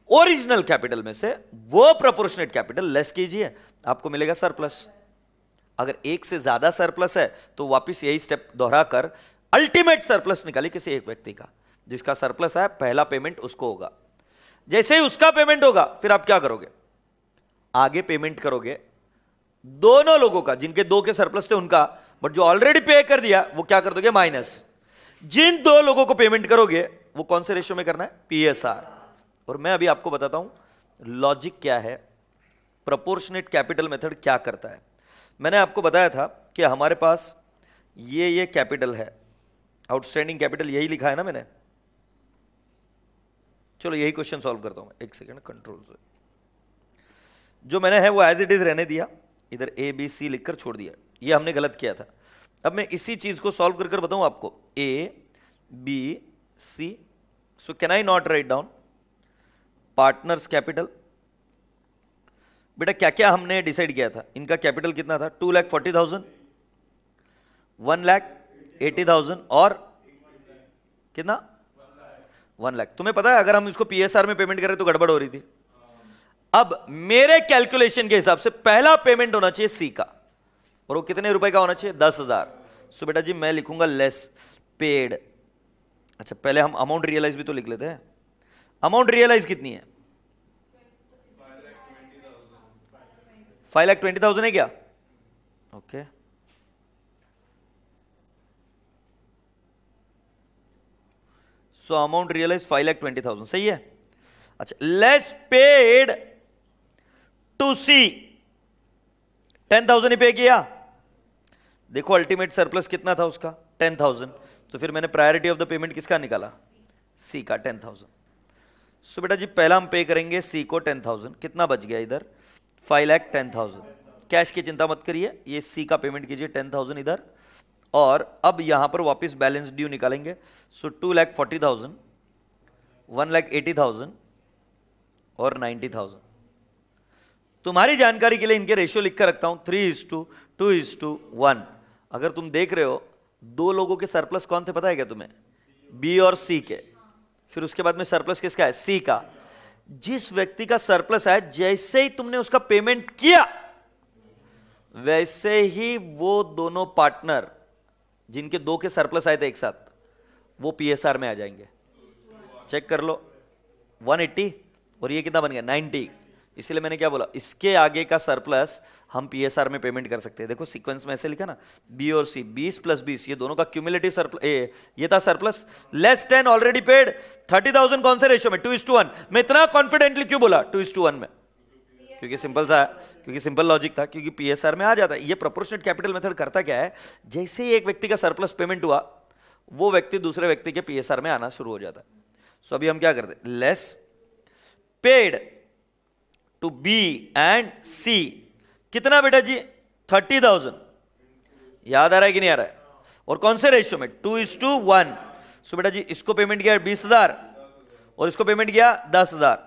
ओरिजिनल कैपिटल में से वो प्रोपोर्शनेट कैपिटल लेस कीजिए, आपको मिलेगा सरप्लस. अगर एक से ज्यादा सरप्लस है तो वापस यही स्टेप दोहराकर अल्टीमेट सरप्लस निकालिए किसी एक व्यक्ति का. जिसका सरप्लस है पहला पेमेंट उसको होगा. जैसे ही उसका पेमेंट होगा फिर आप क्या करोगे, आगे पेमेंट करोगे दोनों लोगों का, जिनके 2 के सरप्लस थे उनका, बट जो ऑलरेडी पे कर दिया वो क्या कर दोगे माइनस. जिन 2 लोगों को पेमेंट करोगे वो कौन से रेशियो में करना है, पीएसआर. और मैं अभी आपको बताता हूं लॉजिक क्या है, प्रोपोर्शनेट कैपिटल मेथड क्या करता है. मैंने आपको बताया था कि हमारे पास ये कैपिटल है, आउटस्टैंडिंग कैपिटल यही लिखा है ना मैंने. चलो यही क्वेश्चन सॉल्व करता हूं, एक सेकेंड कंट्रोल से. जो मैंने है वो एज इट इज रहने दिया, इधर ए बी सी लिखकर छोड़ दिया, ये हमने गलत किया था. अब मैं इसी चीज को सॉल्व कर बताऊं आपको, A B C. So can I not write down partners capital. बेटा क्या क्या हमने डिसाइड किया था, इनका कैपिटल कितना था 2,40,000, 1,80,000 और कितना 1 लाख. तुम्हें पता है अगर हम इसको पीएसआर में पेमेंट करें तो गड़बड़ हो रही थी. अब मेरे कैलकुलेशन के हिसाब से पहला पेमेंट होना चाहिए सी का, और वो कितने रुपए का होना चाहिए 10,000. सो बेटा जी मैं लिखूंगा लेस पेड. अच्छा पहले हम अमाउंट रियलाइज भी तो लिख लेते हैं. अमाउंट रियलाइज कितनी है? 5,20,000 है क्या? ओके, सो अमाउंट रियलाइज 5,20,000, सही है। अच्छा, लेस पेड टू सी, 10,000 ही पे किया। देखो अल्टीमेट सरप्लस कितना था उसका, 10,000, तो फिर मैंने प्रायोरिटी ऑफ द पेमेंट किसका निकाला, सी का, 10,000। सो बेटा जी पहला हम पे करेंगे सी को 10,000, कितना बच गया इधर, 5,10,000। कैश की चिंता मत करिए, ये सी का पेमेंट कीजिए 10,000 इधर, और अब यहां पर वापस बैलेंस ड्यू निकालेंगे। सो 2,40,000, 1,80,000 और 90,000। तुम्हारी जानकारी के लिए इनके रेशियो लिख कर रखता हूं, 3:2:1। अगर तुम देख रहे हो दो लोगों के सरप्लस कौन थे पता है क्या तुम्हें, बी और सी के, फिर उसके बाद में सरप्लस किसका है, सी का। जिस व्यक्ति का सरप्लस है जैसे ही तुमने उसका पेमेंट किया वैसे ही वो दोनों पार्टनर जिनके दो के सरप्लस आए थे एक साथ, वो पीएसआर में आ जाएंगे। चेक कर लो, 180 और ये कितना बन गया, 90। इसलिए मैंने क्या बोला, इसके आगे का सरप्लस हम पीएसआर में पेमेंट कर सकते हैं। देखो सीक्वेंस में ऐसे लिखा ना, बी और सी, 20 + 20, ये दोनों का क्यूमुलेटिव सरप्लस, ये था सरप्लस, लेस 10 ऑलरेडी पेड, 30,000 कौन से रेशियो में, 2:1। मैं इतना कॉन्फिडेंटली क्यों बोला 2:1 में, क्योंकि सिंपल था, क्योंकि सिंपल लॉजिक था, क्योंकि पीएसआर में आ जाता है। ये प्रोपोर्शनेट कैपिटल मेथड करता क्या है, जैसे ही एक व्यक्ति का सरप्लस पेमेंट हुआ वो व्यक्ति दूसरे व्यक्ति के पीएसआर में आना शुरू हो जाता है। सो अभी हम क्या करते हैं, less paid to B and C, कितना बेटा जी, 30,000। याद आ रहा है कि नहीं आ रहा है, और कौन से रेशियो में, 2:1। सो बेटा जी इसको पेमेंट किया 20,000 और इसको पेमेंट किया 10,000,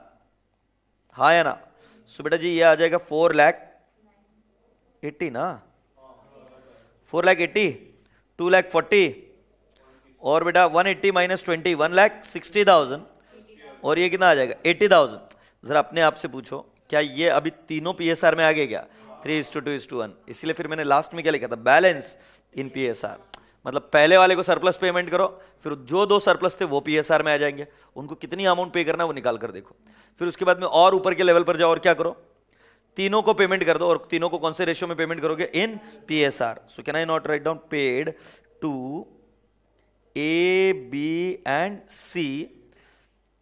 हाँ या ना। सो बेटा जी ये आ जाएगा 4,80,000 ना, 4,80,000, 2,40,000 और बेटा 180 - 20, 1,60,000 और ये कितना आ जाएगा, 80,000। जरा अपने आप से पूछो क्या ये अभी तीनों पीएसआर में आ गए क्या, 3:2:1। इसलिए फिर मैंने लास्ट में क्या लिखा था, बैलेंस इन पीएसआर, मतलब पहले वाले को सरप्लस पेमेंट करो, फिर जो दो सरप्लस थे वो पीएसआर में आ जाएंगे, उनको कितनी अमाउंट पे करना है वो निकाल कर देखो। फिर उसके बाद में और ऊपर के लेवल पर जाओ और क्या करो, तीनों को पेमेंट कर दो, और तीनों को कौन से रेशियो में पेमेंट करोगे, in PSR. So can I not write down paid to A, B and C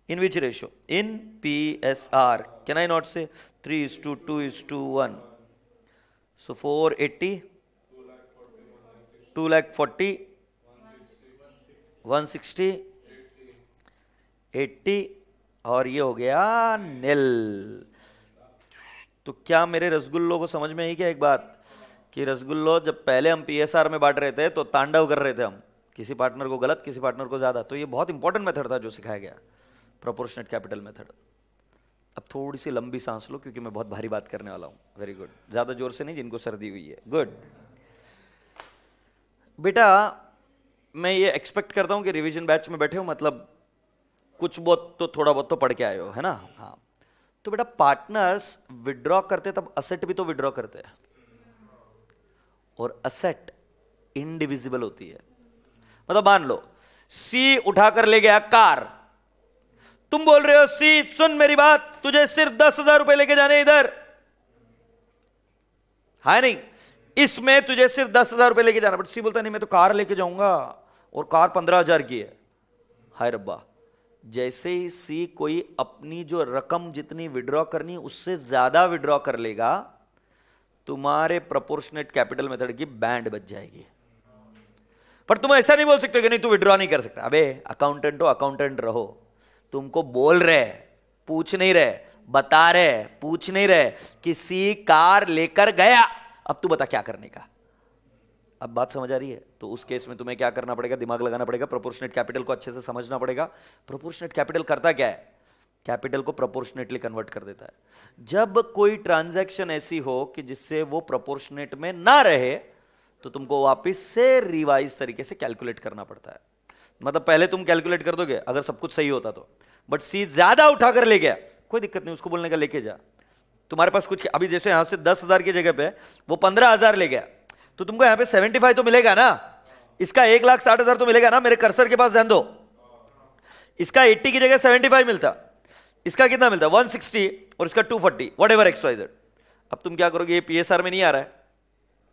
in which ratio, in PSR? Can I not say 3:2:1? So 480, 2,40,000, 160, 80 और ये हो गया नील। तो क्या मेरे रसगुल्लों को समझ में आई क्या एक बात, कि रसगुल्लो जब पहले हम पीएसआर में बांट रहे थे तो तांडव कर रहे थे हम, किसी पार्टनर को गलत किसी पार्टनर को ज्यादा। तो ये बहुत इंपॉर्टेंट मेथड था जो सिखाया गया, प्रोपोर्शनेट कैपिटल मेथड। अब थोड़ी सी लंबी सांस लो क्योंकि मैं बहुत भारी बात करने वाला हूं। वेरी गुड, ज्यादा जोर से नहीं, जिनको सर्दी हुई है। गुड बेटा, मैं ये एक्सपेक्ट करता हूं कि रिवीजन बैच में बैठे हो, मतलब कुछ बहुत तो थोड़ा बहुत तो पढ़ के आए हो, है ना। हाँ, तो बेटा पार्टनर्स विड्रॉ करते तब असेट भी तो विड्रॉ करते हैं, और असेट इनडिविजिबल होती है। मतलब मान लो सी उठाकर ले गया कार, तुम बोल रहे हो सी सुन मेरी बात, तुझे सिर्फ 10,000 रुपए लेके जाने इधर, है नहीं, इसमें तुझे सिर्फ 10,000 रुपए लेके जाना। बट सी बोलता नहीं मैं तो कार लेके जाऊंगा, और कार 15,000 की है। हाय रब्बा, जैसे ही सी कोई अपनी जो रकम जितनी विड्रॉ करनी उससे ज्यादा विड्रॉ कर लेगा, तुम्हारे प्रोपोर्शनेट कैपिटल मेथड की बैंड बच जाएगी। पर तुम ऐसा नहीं बोल सकते कि नहीं तू विड्रॉ नहीं कर सकता। अबे अकाउंटेंट हो, अकाउंटेंट रहो। तुमको बोल रहे, पूछ नहीं रहे, बता रहे, पूछ नहीं रहे, किसी कार लेकर गया, अब तू बता क्या करने का। अब बात समझ आ रही है। तो उस केस में तुम्हें क्या करना पड़ेगा, दिमाग लगाना पड़ेगा, प्रोपोर्शनेट कैपिटल को अच्छे से समझना पड़ेगा। प्रोपोर्शनेट कैपिटल करता क्या है, कैपिटल को प्रोपोर्शनेटली कन्वर्ट कर देता है। जब कोई ट्रांजैक्शन ऐसी हो कि जिससे वो प्रोपोर्शनेट में ना रहे, तो तुमको वापस से रिवाइज तरीके से कैलकुलेट करना पड़ता है। मतलब पहले तुम कैलकुलेट कर दोगे अगर सब कुछ सही होता तो, बट सी ज्यादा उठाकर ले गया, कोई दिक्कत नहीं, उसको बोलने का लेके जा। तुम्हारे पास कुछ, अभी जैसे यहां से 10,000 की जगह पे वो 15,000 ले गया, तो तुमको यहां पे 75 तो मिलेगा ना, इसका 1,60,000 तो मिलेगा ना। मेरे कर्सर के पास ध्यान दो, इसका 80 की जगह 75 मिलता, इसका कितना मिलता है 160 और इसका 240, वट एवर XYZ। अब तुम क्या करोगे, ये PSR में नहीं आ रहा है,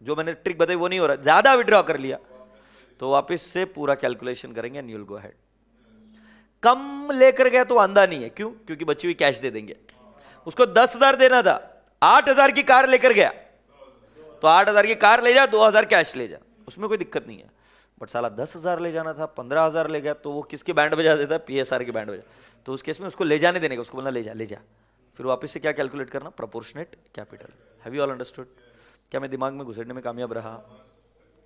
जो मैंने ट्रिक बताई वो नहीं हो रहा है, ज्यादा विड्रॉ कर लिया तो वापस से पूरा कैलकुलेशन करेंगे and you will go ahead. कम लेकर गया तो आंदा नहीं है, क्यों? क्योंकि बची हुई कैश दे देंगे। उसको 10,000 देना था, 8,000 की कार लेकर गया तो 8,000 की कार ले जा, 2,000 कैश ले जा, उसमें कोई दिक्कत नहीं है। बट साला 10,000 ले जाना था, 15,000 ले गया, तो वो किसके बैंड बजा देता है? PSR के बैंड बजा। तो उस केस में उसको ले जाने देने का, उसको बोलना ले जा ले जा, फिर वापस से क्या कैलकुलेट करना? Proportionate capital. Have you all understood? क्या मैं दिमाग में घुसेड़ने में कामयाब रहा?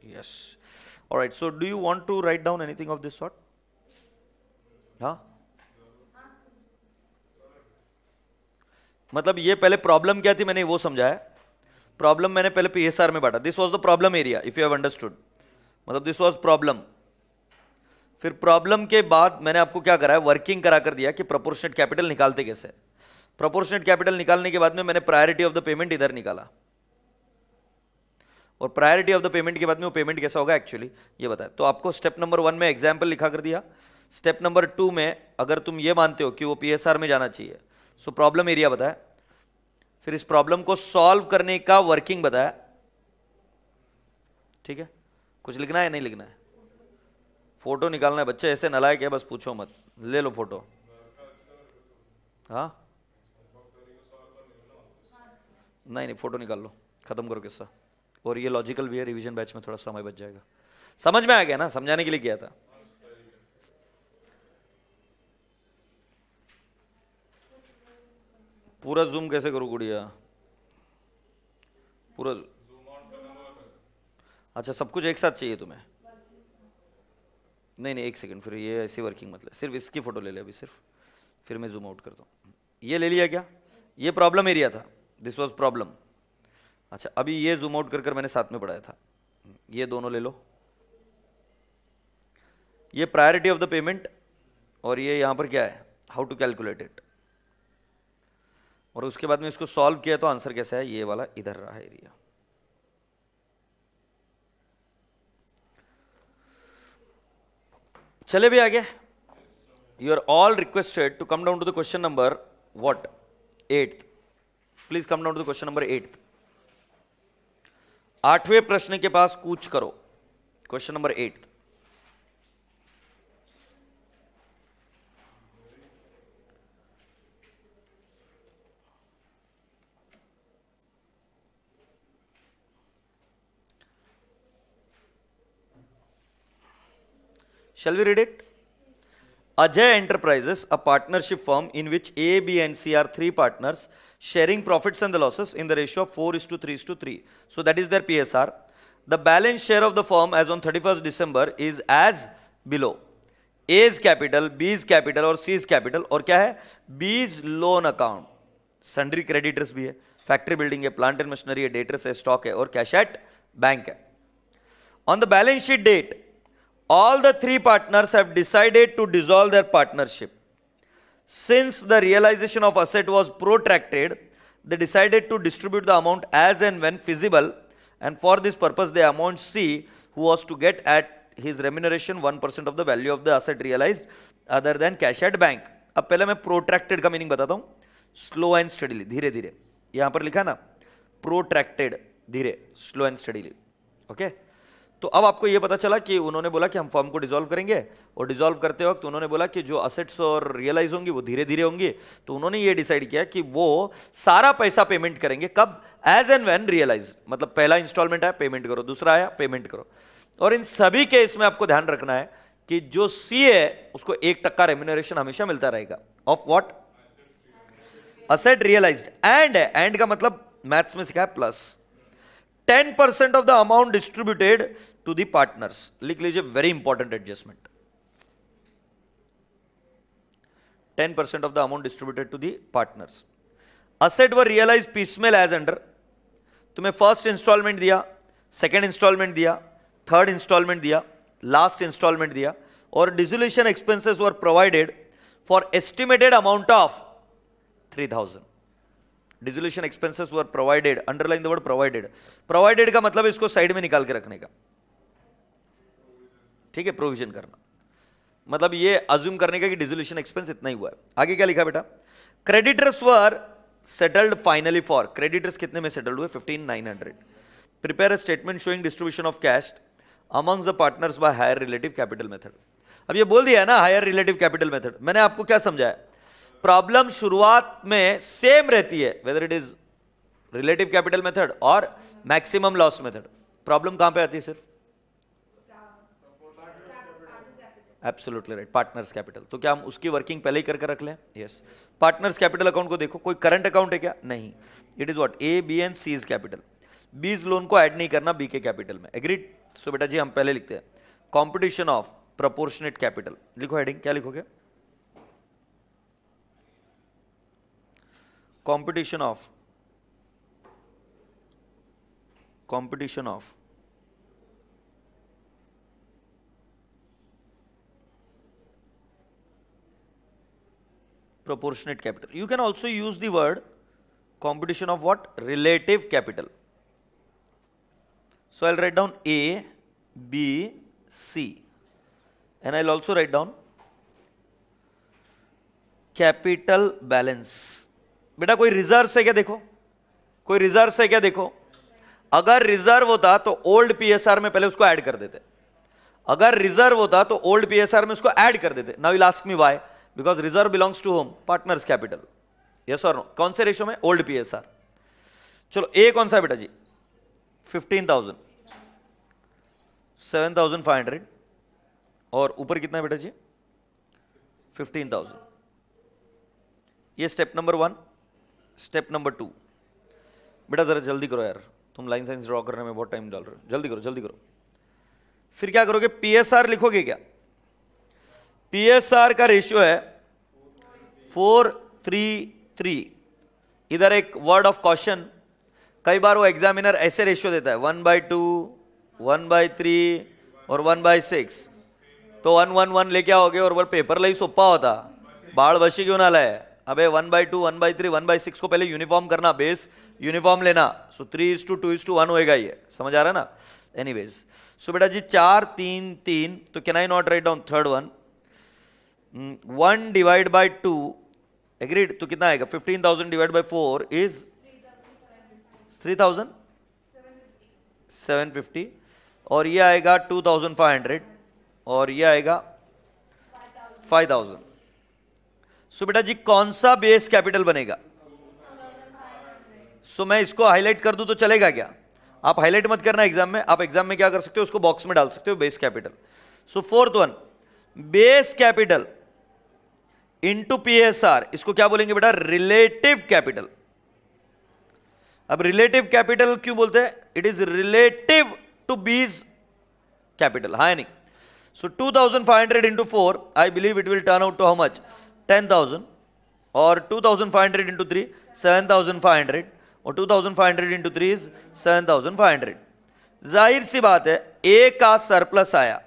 Yes. Alright, so do you want to write down anything of this sort? हाँ, मतलब ये पहले प्रॉब्लम क्या थी मैंने वो समझाया। प्रॉब्लम मैंने पहले PSR में बांटा, this was the problem area, if you have understood, मतलब दिस वाज प्रॉब्लम। फिर प्रॉब्लम के बाद मैंने आपको क्या कराया, वर्किंग करा कर दिया कि प्रोपोर्शनेट कैपिटल निकालते कैसे। प्रोपोर्शनेट कैपिटल निकालने के बाद में मैंने प्रायोरिटी ऑफ द पेमेंट इधर निकाला, और प्रायोरिटी ऑफ द पेमेंट के बाद में वो पेमेंट कैसा होगा एक्चुअली ये बताया। तो आपको स्टेप नंबर 1 में एग्जाम्पल लिखा कर दिया, स्टेप नंबर 2 में अगर तुम ये मानते हो कि वो PSR में जाना चाहिए, सो प्रॉब्लम एरिया बताया, फिर इस प्रॉब्लम को सॉल्व करने का वर्किंग बताया। ठीक है, कुछ लिखना है नहीं लिखना है? फोटो निकालना है बच्चे, ऐसे नलायक है बस पूछो मत, ले लो फोटो। हाँ नहीं नहीं, फोटो निकाल लो, खत्म करो किस्सा। और ये लॉजिकल भी है, रिवीजन बैच में थोड़ा समय बच जाएगा। समझ में आ गया ना, समझाने के लिए किया था। पूरा जूम कैसे करूं गुड़िया? पूरा अच्छा, सब कुछ एक साथ चाहिए तुम्हें? नहीं नहीं, एक सेकंड, फिर ये ऐसी वर्किंग मतलब सिर्फ इसकी फोटो ले ले अभी सिर्फ, फिर मैं जूम आउट करता हूँ। ये ले लिया क्या? ये प्रॉब्लम एरिया था, दिस वाज प्रॉब्लम। अच्छा, अभी ये जूम आउट कर मैंने साथ में पढ़ाया था, ये दोनों ले लो। ये प्रायोरिटी ऑफ द पेमेंट, और ये यहां पर क्या है, हाउ टू कैलकुलेट इट। और उसके बाद में इसको सॉल्व किया तो आंसर कैसा है, ये वाला इधर रहा है एरिया। चले भी आगे। You are all requested to come down to the question number what 8th। Please come down to the question number 8th। 8वें प्रश्न के पास कूच करो, question number 8th। Shall we read it? Ajay Enterprises, a partnership firm in which A, B, and C are 3 partners sharing profits and the losses in the ratio of 4:3:3. So that is their PSR. The balance share of the firm as on 31st December is as below. A's capital, B's capital और C's capital, और क्या है, B's loan account, sundry creditors भी है, factory building है, plant and machinery है, debtors है, stock है, और कैश एट बैंक है। On the balance sheet date, all the 3 partners have decided to dissolve their partnership. Since the realization of asset was protracted, they decided to distribute the amount as and when feasible, and for this purpose they amount C, who was to get at his remuneration 1% of the value of the asset realized other than cash at bank. अब पहले मैं protracted का meaning बताता हूँ, slow and steadily, धीरे धीरे। यहां पर लिखा ना protracted, धीरे, स्लो एंड स्टडीली। ओके, तो अब आपको यह पता चला कि उन्होंने बोला कि हम फर्म को डिसॉल्व करेंगे, और डिसॉल्व करते वक्त उन्होंने बोला कि जो असेट्स और रियलाइज होंगी वो धीरे धीरे होंगी। तो उन्होंने ये डिसाइड किया कि वो सारा पैसा पेमेंट करेंगे, कब, एज एंड व्हेन रियलाइज, मतलब पहला इंस्टॉलमेंट आया पेमेंट करो, दूसरा आया पेमेंट करो। और इन सभी केस में आपको ध्यान रखना है कि जो सी है उसको 1% रेम्यूनरेशन हमेशा मिलता रहेगा of what, asset realized. And का मतलब मैथ्स में सिखाया plus 10% of the amount distributed to the partners। लिख लीजिए, very important adjustment, 10% of the amount distributed to the partners। Asset were realized piecemeal as under। तुम्हें फर्स्ट इंस्टॉलमेंट दिया, second instalment दिया, third instalment दिया, last instalment दिया, और dissolution expenses were provided for estimated amount of 3,000। Dissolution expenses were provided, underline the word provided. Provided का मतलब इसको side में निकाल के रखने का, ठीक है, प्रोविजन करना, मतलब ये अज्यूम करने का कि डिसोल्यूशन एक्सपेंस इतना ही हुआ है। आगे क्या लिखा बेटा, creditors were settled finally for, creditors कितने में सेटल्ड हुए? 15,900. Prepare a statement showing distribution of cash amongst the partners by higher relative capital method. अब ये बोल दिया है ना हायर रिलेटिव कैपिटल मेथड. मैंने आपको क्या समझाया? प्रॉब्लम शुरुआत में सेम रहती है whether it is relative capital method और मैक्सिमम लॉस मेथड. प्रॉब्लम कहां पे आती है? सिर्फ एब्सोल्युटली राइट, पार्टनर्स कैपिटल. तो क्या हम उसकी वर्किंग पहले ही करके रख लें? यस. पार्टनर्स कैपिटल अकाउंट को देखो, कोई करंट अकाउंट है क्या? नहीं. It is what? A, B and C is capital. B's loan को ऐड नहीं करना बी के कैपिटल में. एग्रीड? सो बेटा जी हम पहले लिखते हैं कॉम्पिटिशन ऑफ प्रोपोर्शनेट कैपिटल. लिखो हेडिंग, क्या लिखोगे? Competition of proportionate capital. You can also use the word competition of what? Relative capital. So I'll write down A, B, C, and I'll also write down capital balance. बेटा कोई reserve है क्या? देखो, कोई reserve है क्या? देखो, अगर रिजर्व होता तो ओल्ड पीएसआर में पहले उसको ऐड कर देते. अगर रिजर्व होता तो ओल्ड पीएसआर में उसको ऐड कर देते. Now will ask me why? Because reserve belongs to whom? Partners capital. Yes और नो? कौन से रेशियो में? Old PSR. चलो ए कौन सा है बेटा जी? 15,000, 7,500 और ऊपर कितना है बेटा जी? 15,000. ये स्टेप नंबर 1. स्टेप नंबर 2, बेटा जरा जल्दी करो यार, तुम लाइन साइंस ड्रॉ करने में बहुत टाइम डाल रहे हो. जल्दी करो, जल्दी करो. फिर क्या करोगे? पीएसआर लिखोगे क्या? पीएसआर का रेशियो है 4:3:3. इधर एक वर्ड ऑफ कॉशन, कई बार वो एग्जामिनर ऐसे रेशियो देता है 1/2, 1/3 और 1/6. तो 1/1 लेके आओगे और वो पेपर लाई सोप्पा होता, बाढ़ बशी क्यों ना लाए. अबे 1/2, 1/3, 1/6 को पहले यूनिफॉर्म करना, बेस यूनिफॉर्म लेना. सो 3:2:1 होएगा ये. समझ आ रहा है ना? एनीवेज, सो बेटा जी 4, 3, 3. तो can I not write down third one? 1 divide by 2. Agreed? तो कितना आएगा? 15,000 डिवाइड बाई 4 इज 3,750 और ये आएगा 2,500 और ये आएगा 5,000. सो बेटा जी कौन सा बेस कैपिटल बनेगा? सो मैं इसको हाईलाइट कर दूं तो चलेगा क्या? आप हाईलाइट मत करना एग्जाम में, आप एग्जाम में क्या कर सकते हो? उसको बॉक्स में डाल सकते हो, base capital. So fourth one, base capital into PSR. इसको क्या बोलेंगे बेटा? Relative capital. अब रिलेटिव कैपिटल क्यों बोलते हैं? It is relative to base capital. हाँ या नहीं? So 2,500 into 4, I believe it will turn out to how much? 10,000. और 2,500 इंटू 3, 7,500 और 2,500 इंटू 3 इज 7,500. जाहिर सी बात है ए का सरप्लस आया.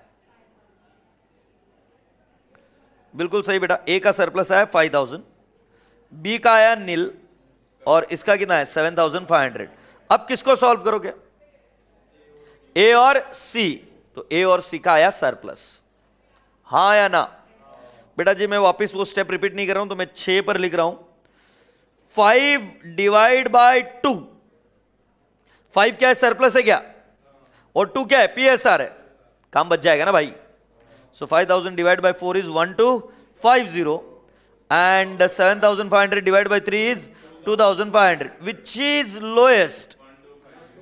बिल्कुल सही बेटा, ए का सरप्लस आया 5,000, बी का आया नील और इसका कितना है? 7,500. अब किसको सॉल्व करोगे? ए और सी. तो ए और सी का आया सरप्लस. हाँ या ना? बेटा जी मैं वापस वो स्टेप रिपीट नहीं कर रहा हूं, तो मैं 6 पर लिख रहा हूं 5 डिवाइड बाय 2. 5 क्या है? सरप्लस है क्या? और 2 क्या है? पीएसआर है. काम बच जाएगा ना भाई? So 5,000 divided by 4 is 1,250 and 7,500 divided by 3 is 2,500. Which is lowest?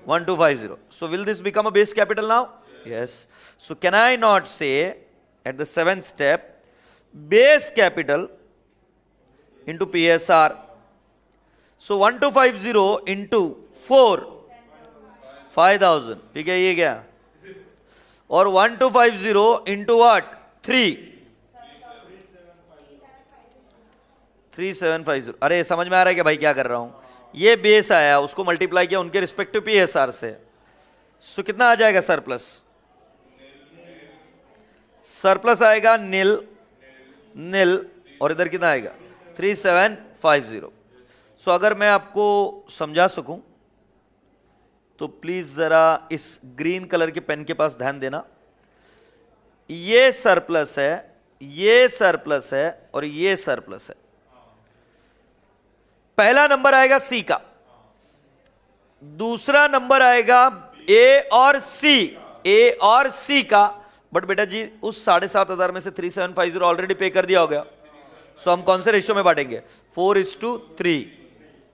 1,250. So will this become a base capital now? Yes. So can I not say at the 7th step base capital into PSR? So 1,250 into 4, 5,000. ठीक है, ये क्या? और 1,250 into what? 3, 3,750. अरे समझ में आ रहा है क्या भाई क्या कर रहा हूं? ये बेस आया, उसको मल्टीप्लाई किया उनके रिस्पेक्टिव पीएसआर से. सो कितना आ जाएगा सरप्लस? सरप्लस आएगा नील नील और इधर कितना आएगा? 3,750. सो अगर मैं आपको समझा सकूं तो प्लीज जरा इस ग्रीन कलर के पेन के पास ध्यान देना. ये सरप्लस है, ये सरप्लस है और ये सरप्लस है. पहला नंबर आएगा सी का, दूसरा नंबर आएगा ए और सी का। बट बेटा जी उस 7,500 में से 3750 ऑलरेडी पे कर दिया हो गया, सो हम कौन से रेशियो में बांटेंगे? 4:3।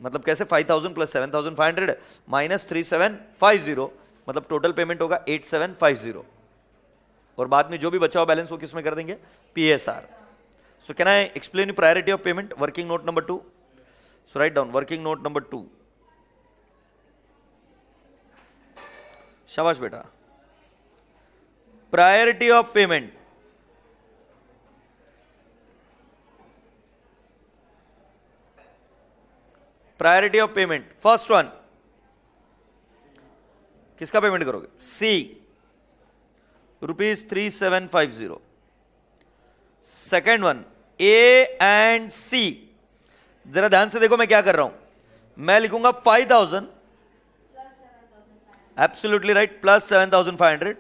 मतलब कैसे? 5,000 प्लस 7,500 माइनस 3,750, मतलब टोटल पेमेंट होगा 8,750, और बाद में जो भी बचा हुआ बैलेंस वो किसमें कर देंगे? PSR। So can I explain priority of payment? Working note number 2। So write down working note number 2। शाबाश बेटा। Priority of payment, priority of payment, first one किसका पेमेंट करोगे? सी, ₹3750। सेकेंड वन ए एंड सी। जरा ध्यान से देखो मैं क्या कर रहा हूं, मैं लिखूंगा 5,000, absolutely right, plus 7,500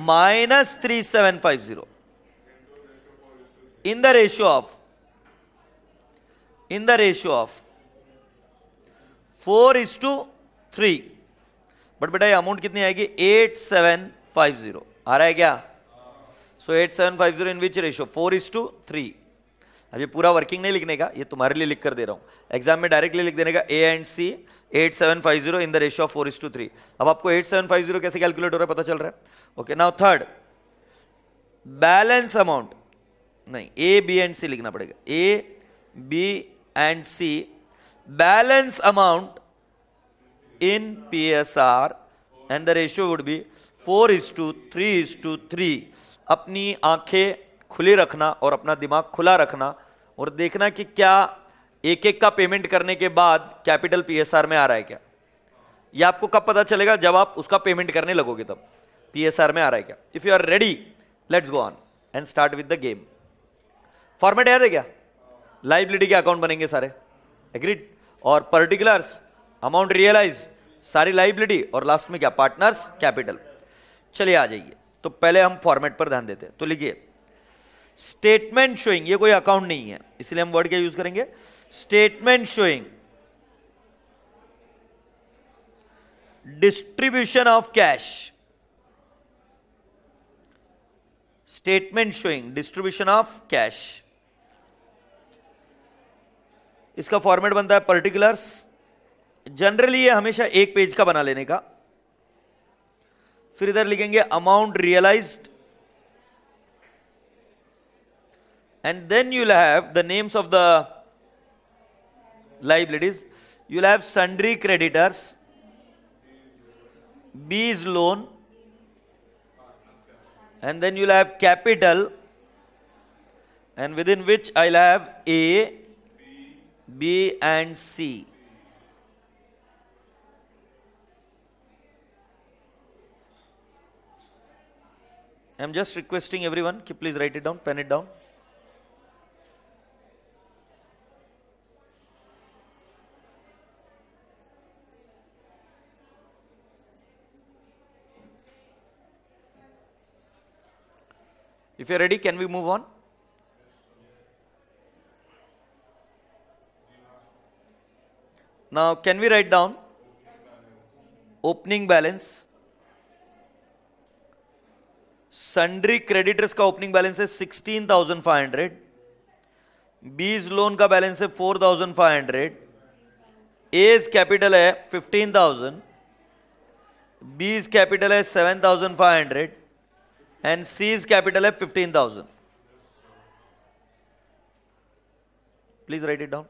minus 3,750 in the ratio of 4:3। But बेटा ये अमाउंट कितनी आएगी? 8,750 आ रहा है क्या? सो 8,750 इन विच रेशियो? 4:3। अब ये पूरा वर्किंग नहीं लिखने का, ये तुम्हारे लिए लिख कर दे रहा हूं, एग्जाम में डायरेक्टली लिख देने का A and C 8,750 in the ratio of 4:3। अब आपको 8,750 कैसे कैलकुलेट हो रहा है पता चल रहा है? Okay, now third, balance amount, नहीं ए बी एंड सी लिखना पड़ेगा, A B and C, balance amount in PSR and the ratio would be 4:3:3। अपनी आंखें खुली रखना और अपना दिमाग खुला रखना और देखना कि क्या एक एक का पेमेंट करने के बाद कैपिटल PSR में आ रहा है क्या। यह आपको कब पता चलेगा? जब आप उसका पेमेंट करने लगोगे तब PSR में आ रहा है क्या। If you are ready, let's go on and start with the game. Format याद है क्या? लाइबिलिटी के अकाउंट बनेंगे सारे, एग्रीड, और पर्टिकुलर्स, अमाउंट रियलाइज, सारी लाइबिलिटी, और लास्ट में क्या? Partners capital. चलिए आ जाइए, तो पहले हम फॉर्मेट पर ध्यान देते हैं। तो लिखिए स्टेटमेंट शोइंग, ये कोई अकाउंट नहीं है इसलिए हम वर्ड क्या यूज करेंगे? Statement showing distribution of cash, statement showing distribution of cash. इसका फॉर्मेट बनता है पर्टिकुलर्स। जनरली ये हमेशा एक पेज का बना लेने का, फिर इधर लिखेंगे amount realised, and then you will have the names of the liabilities. You will have sundry creditors, base loan, and then you will have capital, and with in which I will have A, B and C. I'm just requesting everyone, please write it down, pen it down. If you're ready, can we move on? Now, can we write down opening balance? Sundry creditors का opening balance है 16,500, बीज loan का balance है 4,500, as capital है 15,000, बीज capital है 7,500 and seize capital है 15,000। Please right it down.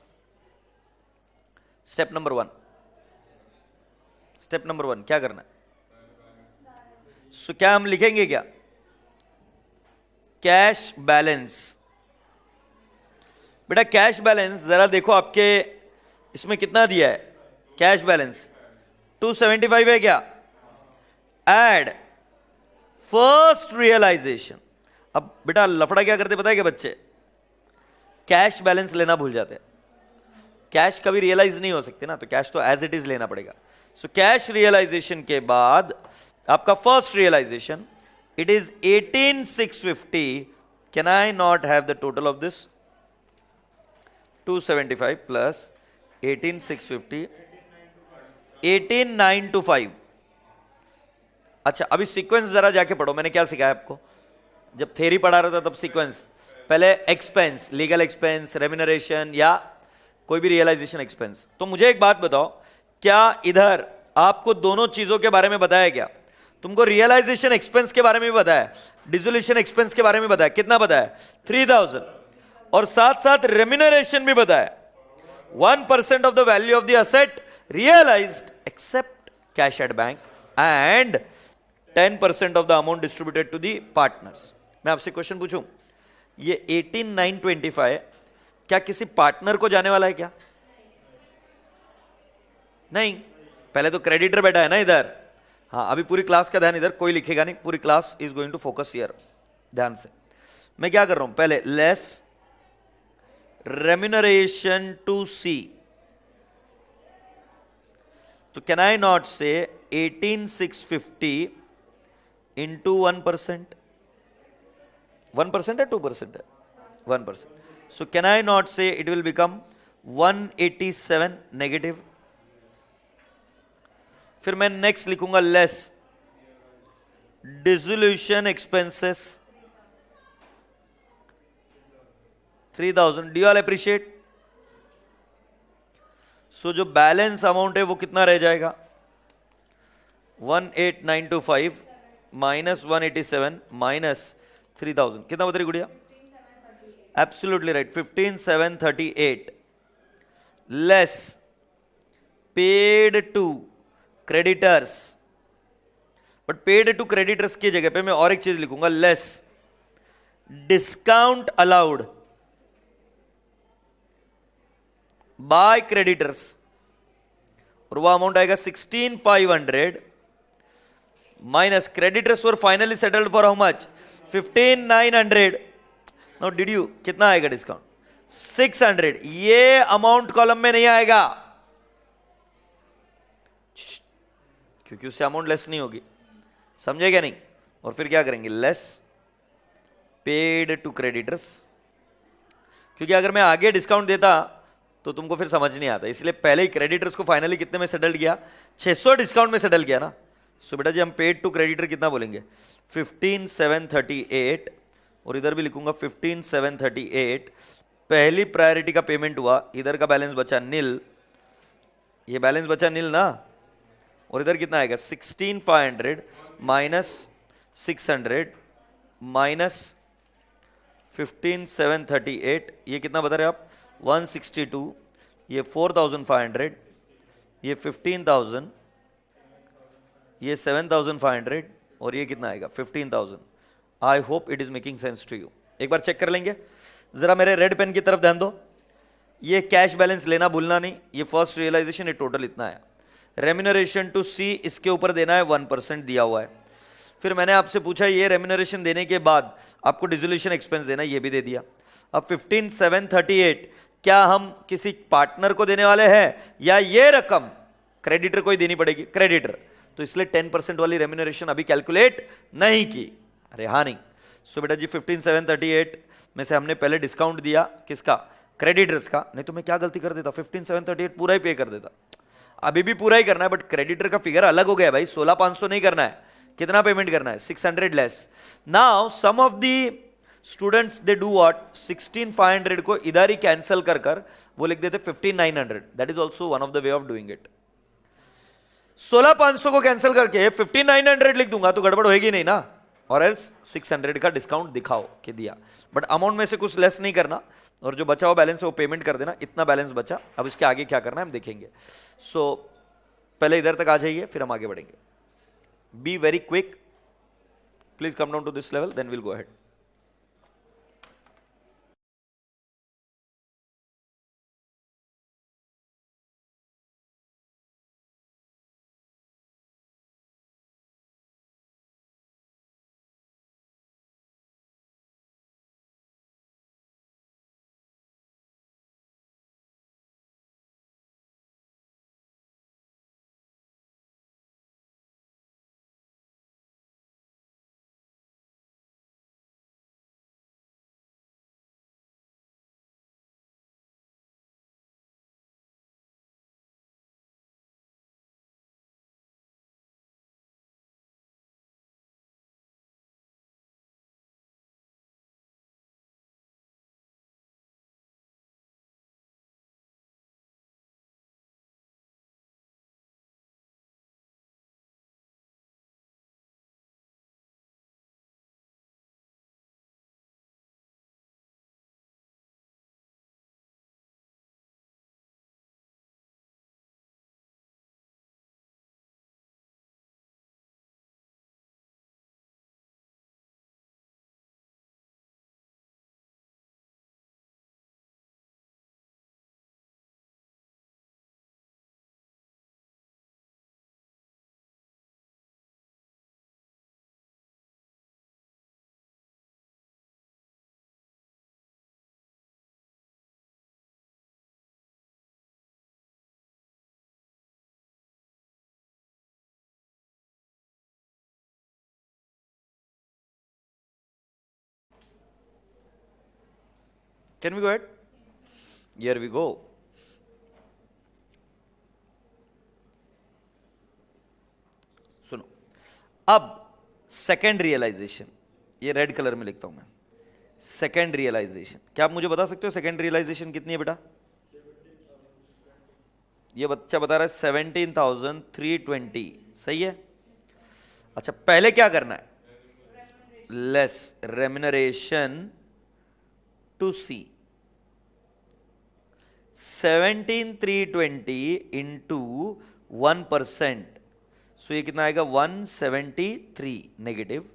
Step number 1, step number 1 क्या करना है? क्या हम लिखेंगे क्या? Cash balance. बेटा कैश बैलेंस जरा देखो आपके इसमें कितना दिया है? कैश बैलेंस 275 है क्या? Add first realization. अब बेटा लफड़ा क्या करते पता है क्या बच्चे? कैश बैलेंस लेना भूल जाते हैं। कैश कभी रियलाइज नहीं हो सकती ना, तो कैश तो एज इट इज लेना पड़ेगा। सो कैश रियलाइजेशन के बाद आपका first realisation, it is 18,650. Can I not have the total of this? 275 plus 18,650, 18,925। अच्छा, अभी सीक्वेंस जरा जाके पढ़ो, मैंने क्या सिखाया आपको जब थ्योरी पढ़ा रहा था तब। सीक्वेंस पहले एक्सपेंस, लीगल एक्सपेंस, रेम्यूनरेशन या कोई भी रियलाइजेशन एक्सपेंस। तो मुझे एक बात बताओ, क्या इधर आपको दोनों चीजों के बारे में बताया क्या? तुमको रियलाइजेशन एक्सपेंस के बारे में भी बताया, डिसोल्यूशन एक्सपेंस के बारे में बताया। कितना बताया? 3,000। और साथ साथ रेम्यूनरेशन भी बताया, 1% of the value of the asset realized except cash at bank and 10% of the amount distributed to the partners। मैं आपसे क्वेश्चन पूछूं, ये 18,925 क्या किसी पार्टनर को जाने वाला है क्या? नहीं, पहले तो क्रेडिटर बैठा है ना इधर। हाँ, अभी पूरी क्लास का ध्यान इधर, कोई लिखेगा नहीं, पूरी class is going to focus here. ध्यान से मैं क्या कर रहा हूं, पहले लेस रेम्यूनरेशन टू सी। तो कैन आई नॉट से 18,650 इंटू 1%? 1% है 2% है? 1%। So can I not say it will become 187 negative. फिर मैं नेक्स्ट लिखूंगा लेस डिसोल्यूशन एक्सपेंसेस 3,000। डी ऑल अप्रिशिएट? सो जो बैलेंस अमाउंट है वो कितना रह जाएगा? 18,925 माइनस 187 माइनस 3,000 कितना बता रही गुड़िया? Absolutely right, 15,738 less paid to creditors. But paid to creditors की जगह पे मैं और एक चीज लिखूंगा, less discount allowed by creditors. और वो अमाउंट आएगा 16,500 minus creditors were finally settled for how much? 15,900। Now did you, कितना आएगा डिस्काउंट? 600। ये अमाउंट कॉलम में नहीं आएगा क्योंकि उससे अमाउंट लेस नहीं होगी, समझे क्या नहीं? और फिर क्या करेंगे, लेस पेड टू क्रेडिटर्स। क्योंकि अगर मैं आगे डिस्काउंट देता तो तुमको फिर समझ नहीं आता, इसलिए पहले ही क्रेडिटर्स को फाइनली कितने में सेटल किया? 600 डिस्काउंट में सेटल किया ना। सो बेटा जी हम पेड टू क्रेडिटर कितना बोलेंगे? 15,738। और इधर भी लिखूंगा 15,738। पहली प्रायोरिटी का पेमेंट हुआ, इधर का बैलेंस बचा नील, ये बैलेंस बचा नील ना। और इधर कितना आएगा? 16,500 माइनस 600 माइनस 15,738, ये कितना बता रहे आप? 162। ये 4,500, ये 15,000, ये 7,500 और ये कितना आएगा? 15,000। I hope it is making sense to you. एक बार चेक कर लेंगे, जरा मेरे रेड पेन की तरफ ध्यान दो। ये कैश बैलेंस लेना भूलना नहीं, ये फर्स्ट रियलाइजेशन, ये टोटल इतना है। रेम्यूनरेशन टू सी, इसके ऊपर देना है 1% दिया हुआ है। फिर मैंने आपसे पूछा ये रेम्यूनरेशन देने के बाद आपको डिसोल्यूशन एक्सपेंस देना है, ये भी दे दिया। अब 15,738 क्या हम किसी पार्टनर को देने वाले हैं या ये रकम क्रेडिटर को ही देनी पड़ेगी? क्रेडिटर, तो इसलिए 10% वाली रेम्यूनरेशन अभी कैलकुलेट नहीं की। अरे हाँ नहीं। सो बेटा जी 15,738 में से हमने पहले डिस्काउंट दिया, किसका? क्रेडिटर्स का। नहीं तो मैं क्या गलती कर देता, 15,738 पूरा ही पे कर देता। अभी भी पूरा ही करना है, बट क्रेडिटर का फिगर अलग हो गया भाई, 16,500 नहीं करना है। कितना पेमेंट करना है? 600 less. Now some of the students they do what, 16,500 को इधर ही कैंसिल कर कर वो लिख देते 15,900। That is also one of the way of doing it. 16,500 को कैंसिल करके 15,900 लिख दूंगा तो गड़बड़ होगी नहीं ना। और एल्स 600 का डिस्काउंट दिखाओ कि दिया, बट अमाउंट में से कुछ लेस नहीं करना, और जो बचा हुआ बैलेंस है वो पेमेंट कर देना। इतना बैलेंस बचा, अब इसके आगे क्या करना है हम देखेंगे। सो पहले इधर तक आ जाइए, फिर हम आगे बढ़ेंगे। Be very quick, please come down to this level, then will go ahead. Can we go at? Here we go. सुनो, अब सेकेंड रियलाइजेशन, ये रेड कलर में लिखता हूं मैं. सेकेंड रियलाइजेशन, क्या आप मुझे बता सकते हो सेकेंड रियलाइजेशन कितनी है बेटा? ये बच्चा बता रहा है 17,320. सही है. अच्छा, पहले क्या करना है? Less remuneration to C. 17,320 into 1%, सो ये कितना आएगा? 173 नेगेटिव.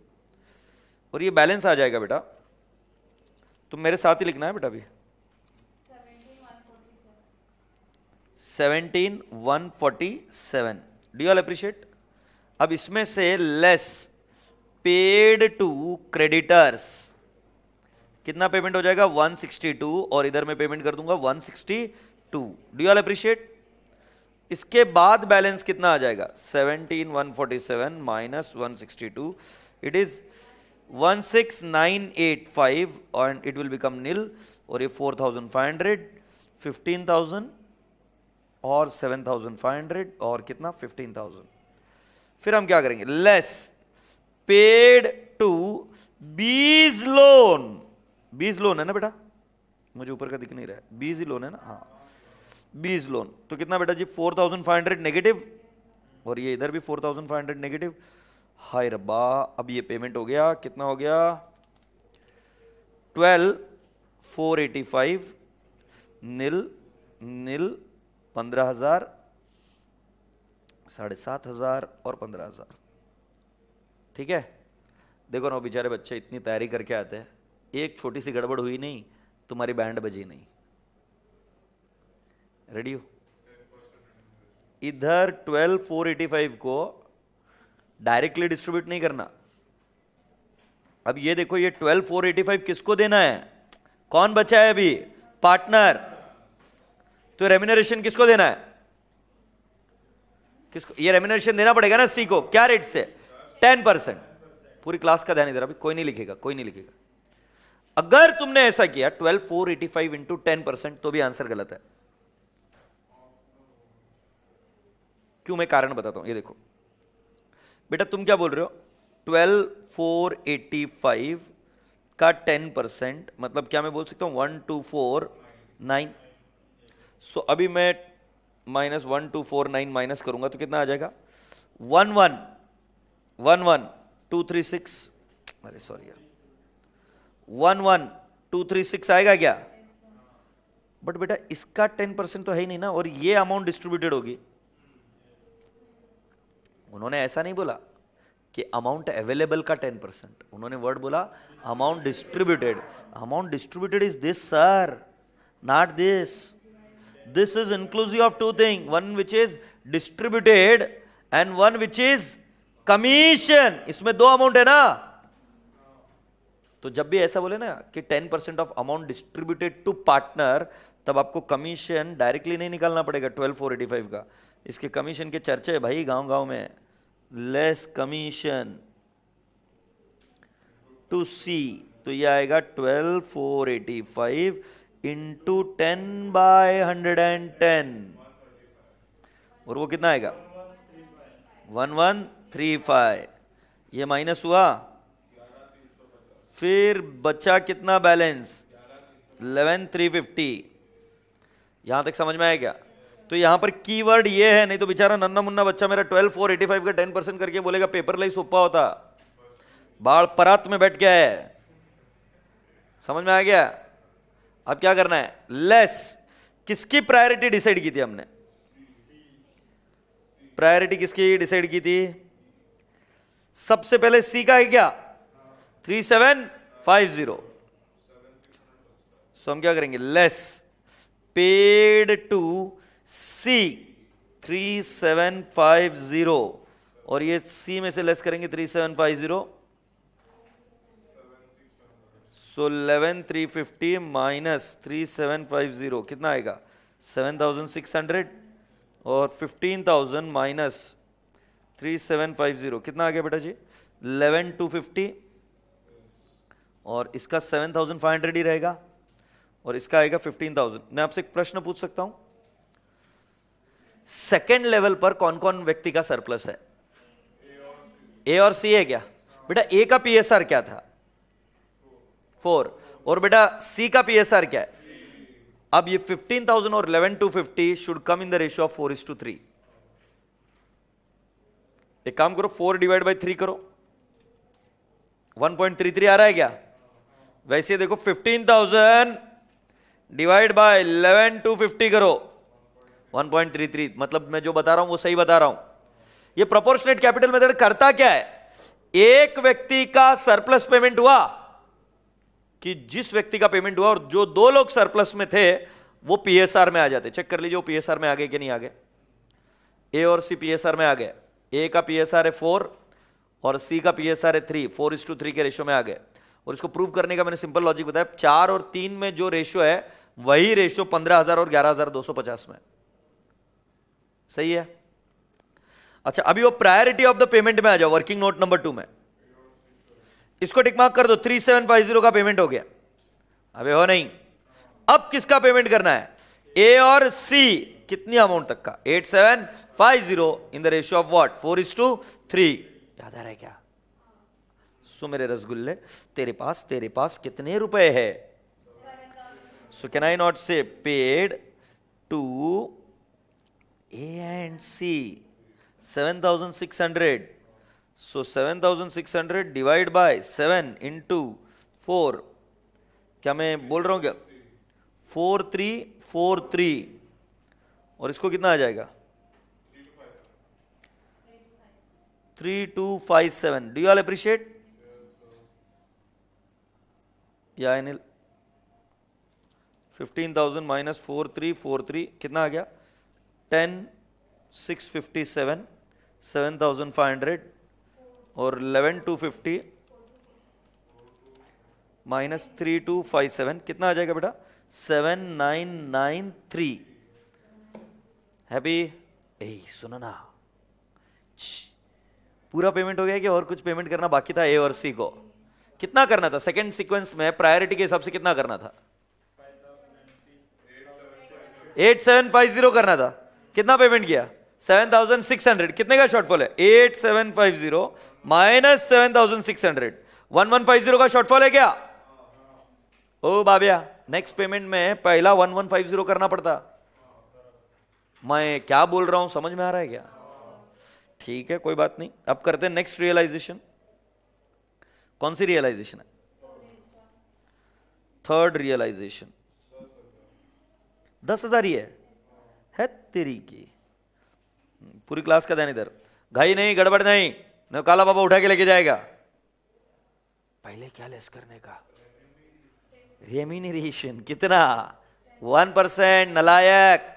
और ये बैलेंस आ जाएगा बेटा, तुम मेरे साथ ही लिखना है बेटा. अभी 17,147. Do you all appreciate? अब इसमें से लेस पेड टू क्रेडिटर्स, कितना पेमेंट हो जाएगा? 162. और इधर मैं पेमेंट कर दूंगा 162. Do you all appreciate? इसके बाद बैलेंस कितना आ जाएगा? 17,147 minus 162, it is 16,985 and it will become nil. और ये 4,500, 15,000 और 7,500 और कितना? 15,000. फिर हम क्या करेंगे? लेस पेड टू बीज लोन. बीज लोन है ना बेटा? मुझे ऊपर का दिख नहीं रहा है. बीज ही लोन है ना? हाँ, बीज लोन. तो कितना बेटा जी? 4,500 नेगेटिव. और ये इधर भी 4,500 नेगेटिव. हाय रब्बा, अब ये पेमेंट हो गया. कितना हो गया? 12,485 नील नील 15,000, 7,500 और 15,000. ठीक है. देखो ना, वो बेचारे बच्चे इतनी तैयारी करके आते हैं, एक छोटी सी गड़बड़ हुई नहीं, तुम्हारी बैंड बजी नहीं. रेडी हो? इधर 12,485 को डायरेक्टली डिस्ट्रीब्यूट नहीं करना. अब ये देखो, ये 12,485 किसको देना है? कौन बचा है अभी? पार्टनर. तो रेम्यूनरेशन किसको देना है? किसको? ये रेम्यूनरेशन देना पड़ेगा ना सी को. क्या रेट से? 10%. पूरी क्लास का ध्यान इधर. अभी कोई नहीं लिखेगा, कोई नहीं लिखेगा. अगर तुमने ऐसा किया 12,485 इंटू 10%, तो भी आंसर गलत है. क्यों? मैं कारण बताता हूं. ये देखो बेटा, तुम क्या बोल रहे हो? 12,485 का 10% मतलब क्या मैं बोल सकता हूं? 1,249. सो अभी मैं माइनस 1,249 माइनस करूंगा तो कितना आ जाएगा? 11,236. अरे सॉरी यार, 11,236 आएगा क्या? बट बेटा इसका 10% तो है ही नहीं ना, और ये अमाउंट डिस्ट्रीब्यूटेड होगी. उन्होंने ऐसा नहीं बोला कि अमाउंट अवेलेबल का 10%, उन्होंने वर्ड बोला amount distributed. Amount distributed is this sir, not this. This is inclusive of two thing, one which is distributed and one which is commission. इसमें दो अमाउंट है ना. तो जब भी ऐसा बोले ना कि 10% of amount distributed to partner, तब आपको कमीशन डायरेक्टली नहीं निकालना पड़ेगा 12,485 का. इसके कमीशन के चर्चे है भाई गांव गांव में. लेस कमीशन टू सी, तो ये आएगा 12,485 इंटू 10/110. और वो कितना आएगा? 1135. ये माइनस हुआ. फिर बचा कितना बैलेंस? 11,350. यहां तक समझ में आया क्या? तो यहां पर कीवर्ड ये है, नहीं तो बेचारा नन्ना मुन्ना बच्चा मेरा 12,485 का 10% करके बोलेगा पेपर लाई सोपा होता. बाढ़ परात में बैठ गया है. समझ में आ गया? अब क्या करना है? लेस. किसकी प्रायोरिटी डिसाइड की थी हमने? प्रायोरिटी किसकी डिसाइड की थी? सबसे पहले सी का है क्या? 3,750. सो हम क्या करेंगे? लेस पेड टू सी 3,750. और ये सी में से लेस करेंगे 3,750. सो 11,350 माइनस 3,750 कितना आएगा? 7,600. और 15,000 माइनस 3,750 कितना आ गया बेटा जी? 11,250. और इसका 7,500 ही रहेगा. और इसका आएगा 15,000। मैं आपसे एक प्रश्न पूछ सकता हूं, सेकेंड लेवल पर कौन कौन व्यक्ति का सरप्लस है? ए और सी है क्या? बेटा ए का पीएसआर क्या था? 4। और बेटा सी का पीएसआर क्या है? अब ये 15,000 और 11,250 should come in the ratio of 4:3। एक काम करो, 4 डिवाइड बाई 3 करो, 1.33 आ रहा है क्या? वैसे देखो 15,000 डिवाइड बाय 11,250 करो, 1.33। मतलब मैं जो बता रहा हूं वो सही बता रहा हूं। ये प्रोपोर्शनेट कैपिटल मेथड करता क्या है? एक व्यक्ति का सरप्लस पेमेंट हुआ कि जिस व्यक्ति का पेमेंट हुआ और जो 2 लोग सरप्लस में थे वो पीएसआर में आ जाते। चेक कर लीजिए वो पीएसआर में आ गए कि नहीं आ गए। ए और सी पीएसआर में आ गए। ए का पीएसआर है 4 और सी का पीएसआर है 3, 4:3 के रेशियो में आ गए। और इसको प्रूव करने का मैंने सिंपल लॉजिक बताया, 4 और 3 में जो रेशियो है वही रेशियो 15,000 और 11,250 में। सही है? अच्छा, अभी वो प्रायोरिटी ऑफ द पेमेंट में आ जाओ, वर्किंग नोट नंबर 2 में। इसको टिक मार्क कर दो, 3750 का पेमेंट हो गया। अबे हो नहीं, अब किसका पेमेंट करना है? ए और सी। कितनी अमाउंट तक का? 8750 इन द रेशियो ऑफ व्हाट? 4:3। याद आ रहा है क्या? सो मेरे रसगुल्ले, तेरे पास कितने रुपए है? So can I not say paid to A and C 7,600। So 7,600 divide by 7 into 4, क्या मैं बोल रहा हूं क्या? 4343। और इसको कितना आ जाएगा? 3257। Do you all appreciate? या अनिल? 15,000 माइनस 4343 कितना आ गया? 10,657, 7,500 और 11,250 माइनस 3,257 कितना आ जाएगा बेटा? 7,993। हैप्पी? ए सुनो ना, पूरा पेमेंट हो गया कि और कुछ पेमेंट करना बाकी था? ए और सी को कितना करना था? सेकंड सीक्वेंस में प्रायोरिटी के हिसाब से कितना करना था? 8750 करना था। कितना पेमेंट किया? 7,600। कितने का शॉर्टफॉल है? 8750 माइनस 7,600, 1150 का शॉर्टफॉल है क्या? ओ बाबिया, नेक्स्ट पेमेंट में पहला 1150 करना पड़ता। मैं क्या बोल रहा हूं, समझ में आ रहा है क्या? ठीक है, कोई बात नहीं। अब करते हैं नेक्स्ट रियलाइजेशन। कौन सी रियलाइजेशन है? Third realization. 10,000 ही है तेरी की। पूरी क्लास का ध्यान इधर, घाई नहीं, गड़बड़ नहीं, न काला बाबा उठा के लेके जाएगा। पहले क्या लेस करने का? रेम्यूनरेशन। कितना? 1%। नलायक,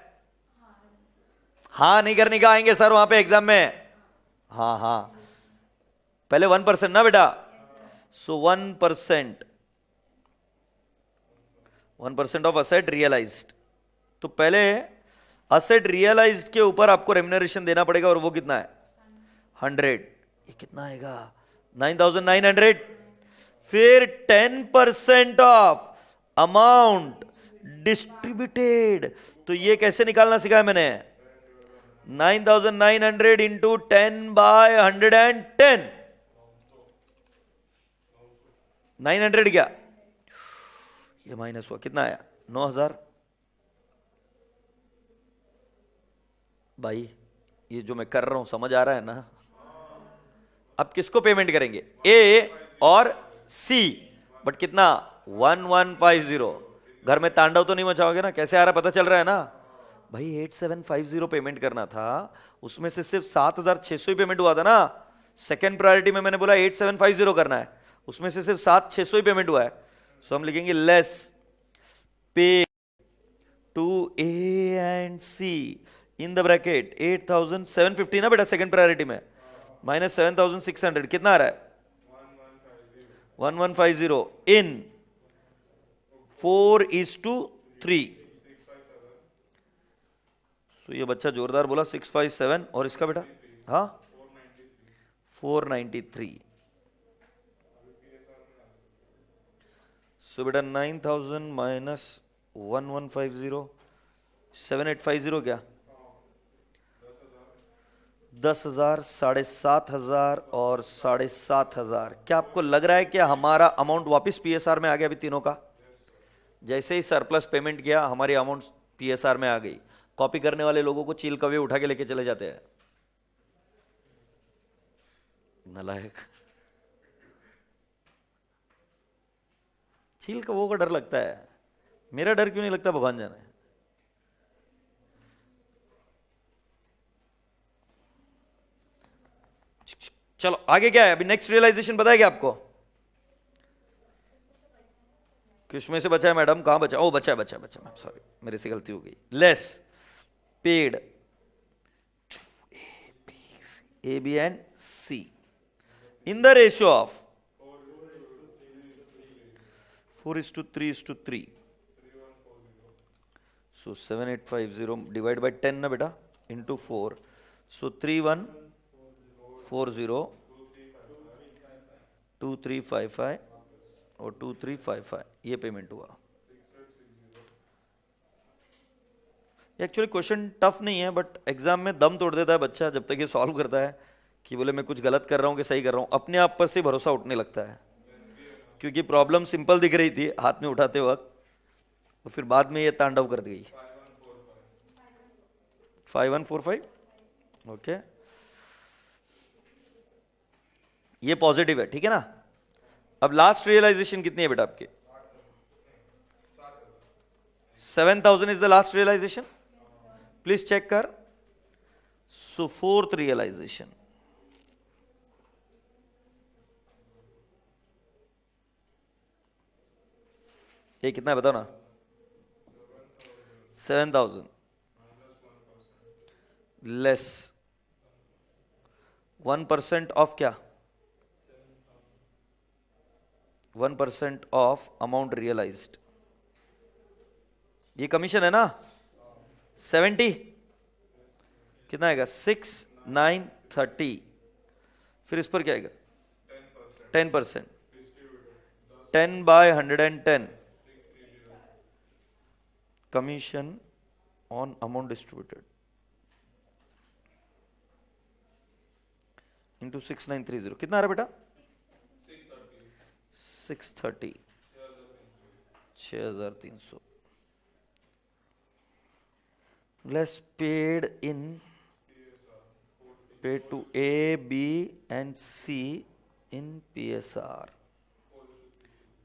हाँ नहीं करने का, आएंगे सर वहां पे एग्जाम में। हाँ हाँ, पहले 1% ना बेटा। सो 1%, 1% ऑफ असेट रियलाइज्ड। तो पहले असेट रियलाइज्ड के ऊपर आपको रेम्यूनरेशन देना पड़ेगा, और वो कितना है? 100। ये कितना आएगा? 9,900। फिर 10% ऑफ अमाउंट डिस्ट्रीब्यूटेड। तो ये कैसे निकालना सिखाया मैंने? 9,900 इंटू 10/110। 900 क्या? ये माइनस हुआ, कितना आया? 9,000। भाई ये जो मैं कर रहा हूं समझ आ रहा है ना? अब किसको पेमेंट करेंगे? ए और सी। बट कितना? 1150। घर में तांडव तो नहीं मचाओगे ना? कैसे आ रहा पता चल रहा है ना? भाई 8750 पेमेंट करना था, उसमें से सिर्फ 7,600 ही पेमेंट हुआ था ना। सेकेंड प्रायोरिटी में मैंने बोला 8750 करना है, उसमें से सिर्फ 7,600 ही पेमेंट हुआ है। सो हम लिखेंगे less pay to A and C in the bracket 8,750 ना बेटा सेकंड प्रायोरिटी में, माइनस 7,600 कितना आ रहा है? 1150 इन 4:3। तो ये बच्चा जोरदार बोला 657, और इसका बेटा? हाँ 493। सो बेटा 9,000 माइनस 1150, 7850 क्या 10,000, 7,500 और 7,500। क्या आपको लग रहा है कि हमारा अमाउंट वापस पीएसआर में आ गया अभी तीनों का? जैसे ही सरप्लस पेमेंट किया हमारी अमाउंट पीएसआर में आ गई। कॉपी करने वाले लोगों को चील कौवे उठा के लेके चले जाते हैं, नालायक। चील कौवों का डर लगता है, मेरा डर क्यों नहीं लगता भगवान जाने। चलो आगे क्या है, अभी नेक्स्ट रियलाइजेशन बताया क्या आपको? किसमें से बचा है मैडम, कहां बचा? ओ बचा बचा बचा, मैम सॉरी मेरे से गलती हो गई। Less paid A B and C in the ratio of 4:3:3। So 7850 divide by 10 ना बेटा, इंटू 4। सो 3140 2355 और 2355 ये पेमेंट हुआ। एक्चुअली क्वेश्चन टफ नहीं है, बट एग्जाम में दम तोड़ देता है बच्चा जब तक ये सॉल्व करता है कि बोले मैं कुछ गलत कर रहा हूँ कि सही कर रहा हूँ। अपने आप पर से भरोसा उठने लगता है, क्योंकि प्रॉब्लम सिंपल दिख रही थी हाथ में उठाते वक्त, तो फिर बाद में ये तांडव कर दी। 5145 ओके, ये पॉजिटिव है, ठीक है ना। अब लास्ट रियलाइजेशन कितनी है बेटा आपके? 7,000 is the last realisation. Please check कर। सो फोर्थ रियलाइजेशन, ये कितना है बताओ ना? 7,000 लेस 1% ऑफ क्या? 1% ऑफ अमाउंट रियलाइज्ड, ये कमीशन है ना। 70 कितना आएगा? 6,930। फिर इस पर क्या आएगा? 10%, 10/110 commission on amount distributed into 6,930 कितना आ रहा बेटा? 630, 6,300 less paid to A, B and C in PSR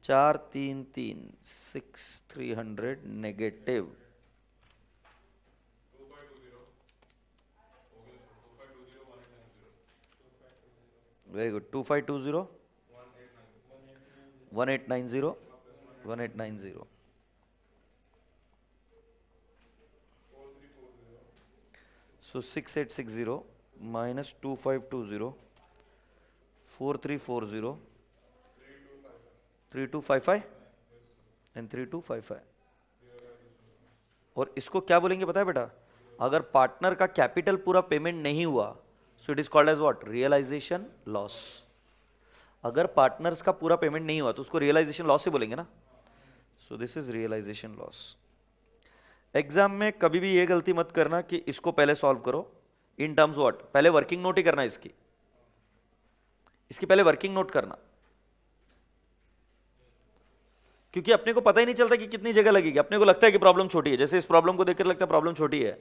433 6,300 negative। Very good. 2520 1890 1890। So 6860 minus 2520 4340 3255 and 3255। और इसको क्या बोलेंगे पता है बेटा? अगर पार्टनर का कैपिटल पूरा पेमेंट नहीं हुआ, so it is called as what? Realisation loss. अगर पार्टनर्स का पूरा पेमेंट नहीं हुआ तो उसको रियलाइजेशन लॉस से बोलेंगे ना। So this is realisation loss. Exam में कभी भी ये गलती मत करना कि इसको पहले सॉल्व करो इन टर्म्स व्हाट, पहले वर्किंग नोट ही करना इसकी पहले वर्किंग नोट करना, क्योंकि अपने को पता ही नहीं चलता कि कितनी जगह लगेगी। अपने को लगता है कि प्रॉब्लम छोटी है, जैसे इस प्रॉब्लम को देखकर लगता है प्रॉब्लम छोटी है,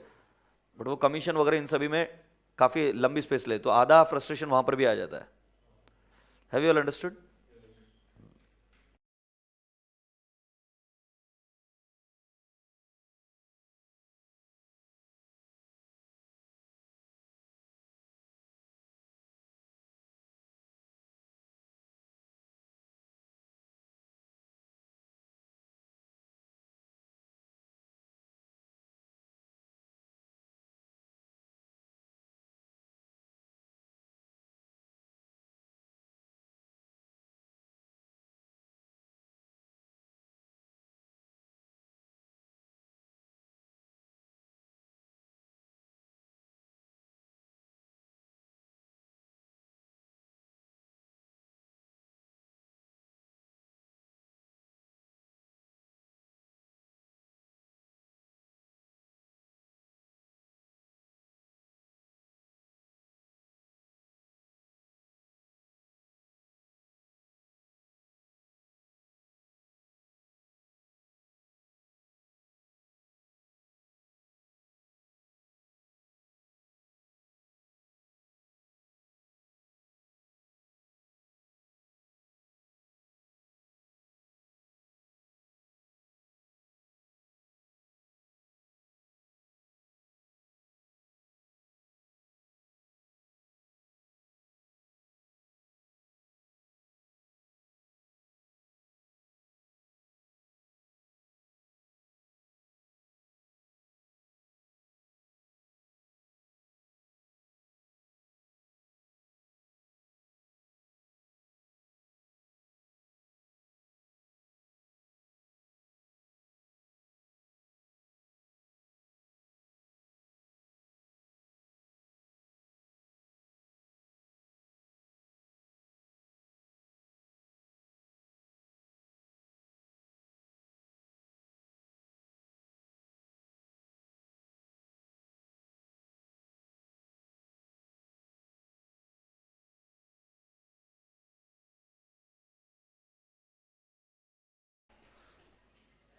बट वो कमीशन वगैरह इन सभी में काफी लंबी स्पेस ले, तो आधा फ्रस्ट्रेशन वहां पर भी आ जाता है। Have you all understood?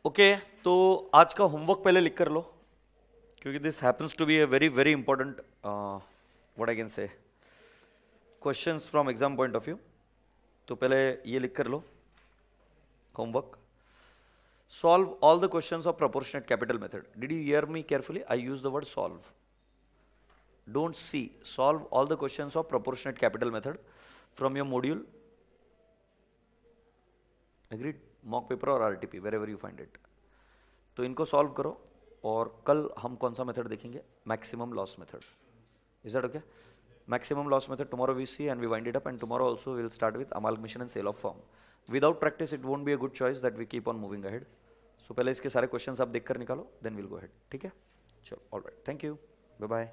Okay तो आज का होमवर्क पहले लिख कर लो, क्योंकि this happens to be a very very important what I can say questions from exam point of view. तो पहले ये लिख कर लो homework. Solve all the questions of proportionate capital method. Did you hear me carefully? I use the word solve. Don't see. Solve all the questions of proportionate capital method from your module. Agreed? Mock paper or RTP, wherever you find it. तो इनको solve करो और कल हम कौन सा method देखेंगे? Maximum loss method. Is that okay? Maximum loss method tomorrow we see and we wind it up, and tomorrow also we will start with amalgamation and sale of firm. Without practice it won't be a good choice that we keep on moving ahead. So पहले इसके सारे questions आप देख कर निकालो, then we'll go ahead. ठीक है? चलो, all right. Thank you. Bye bye.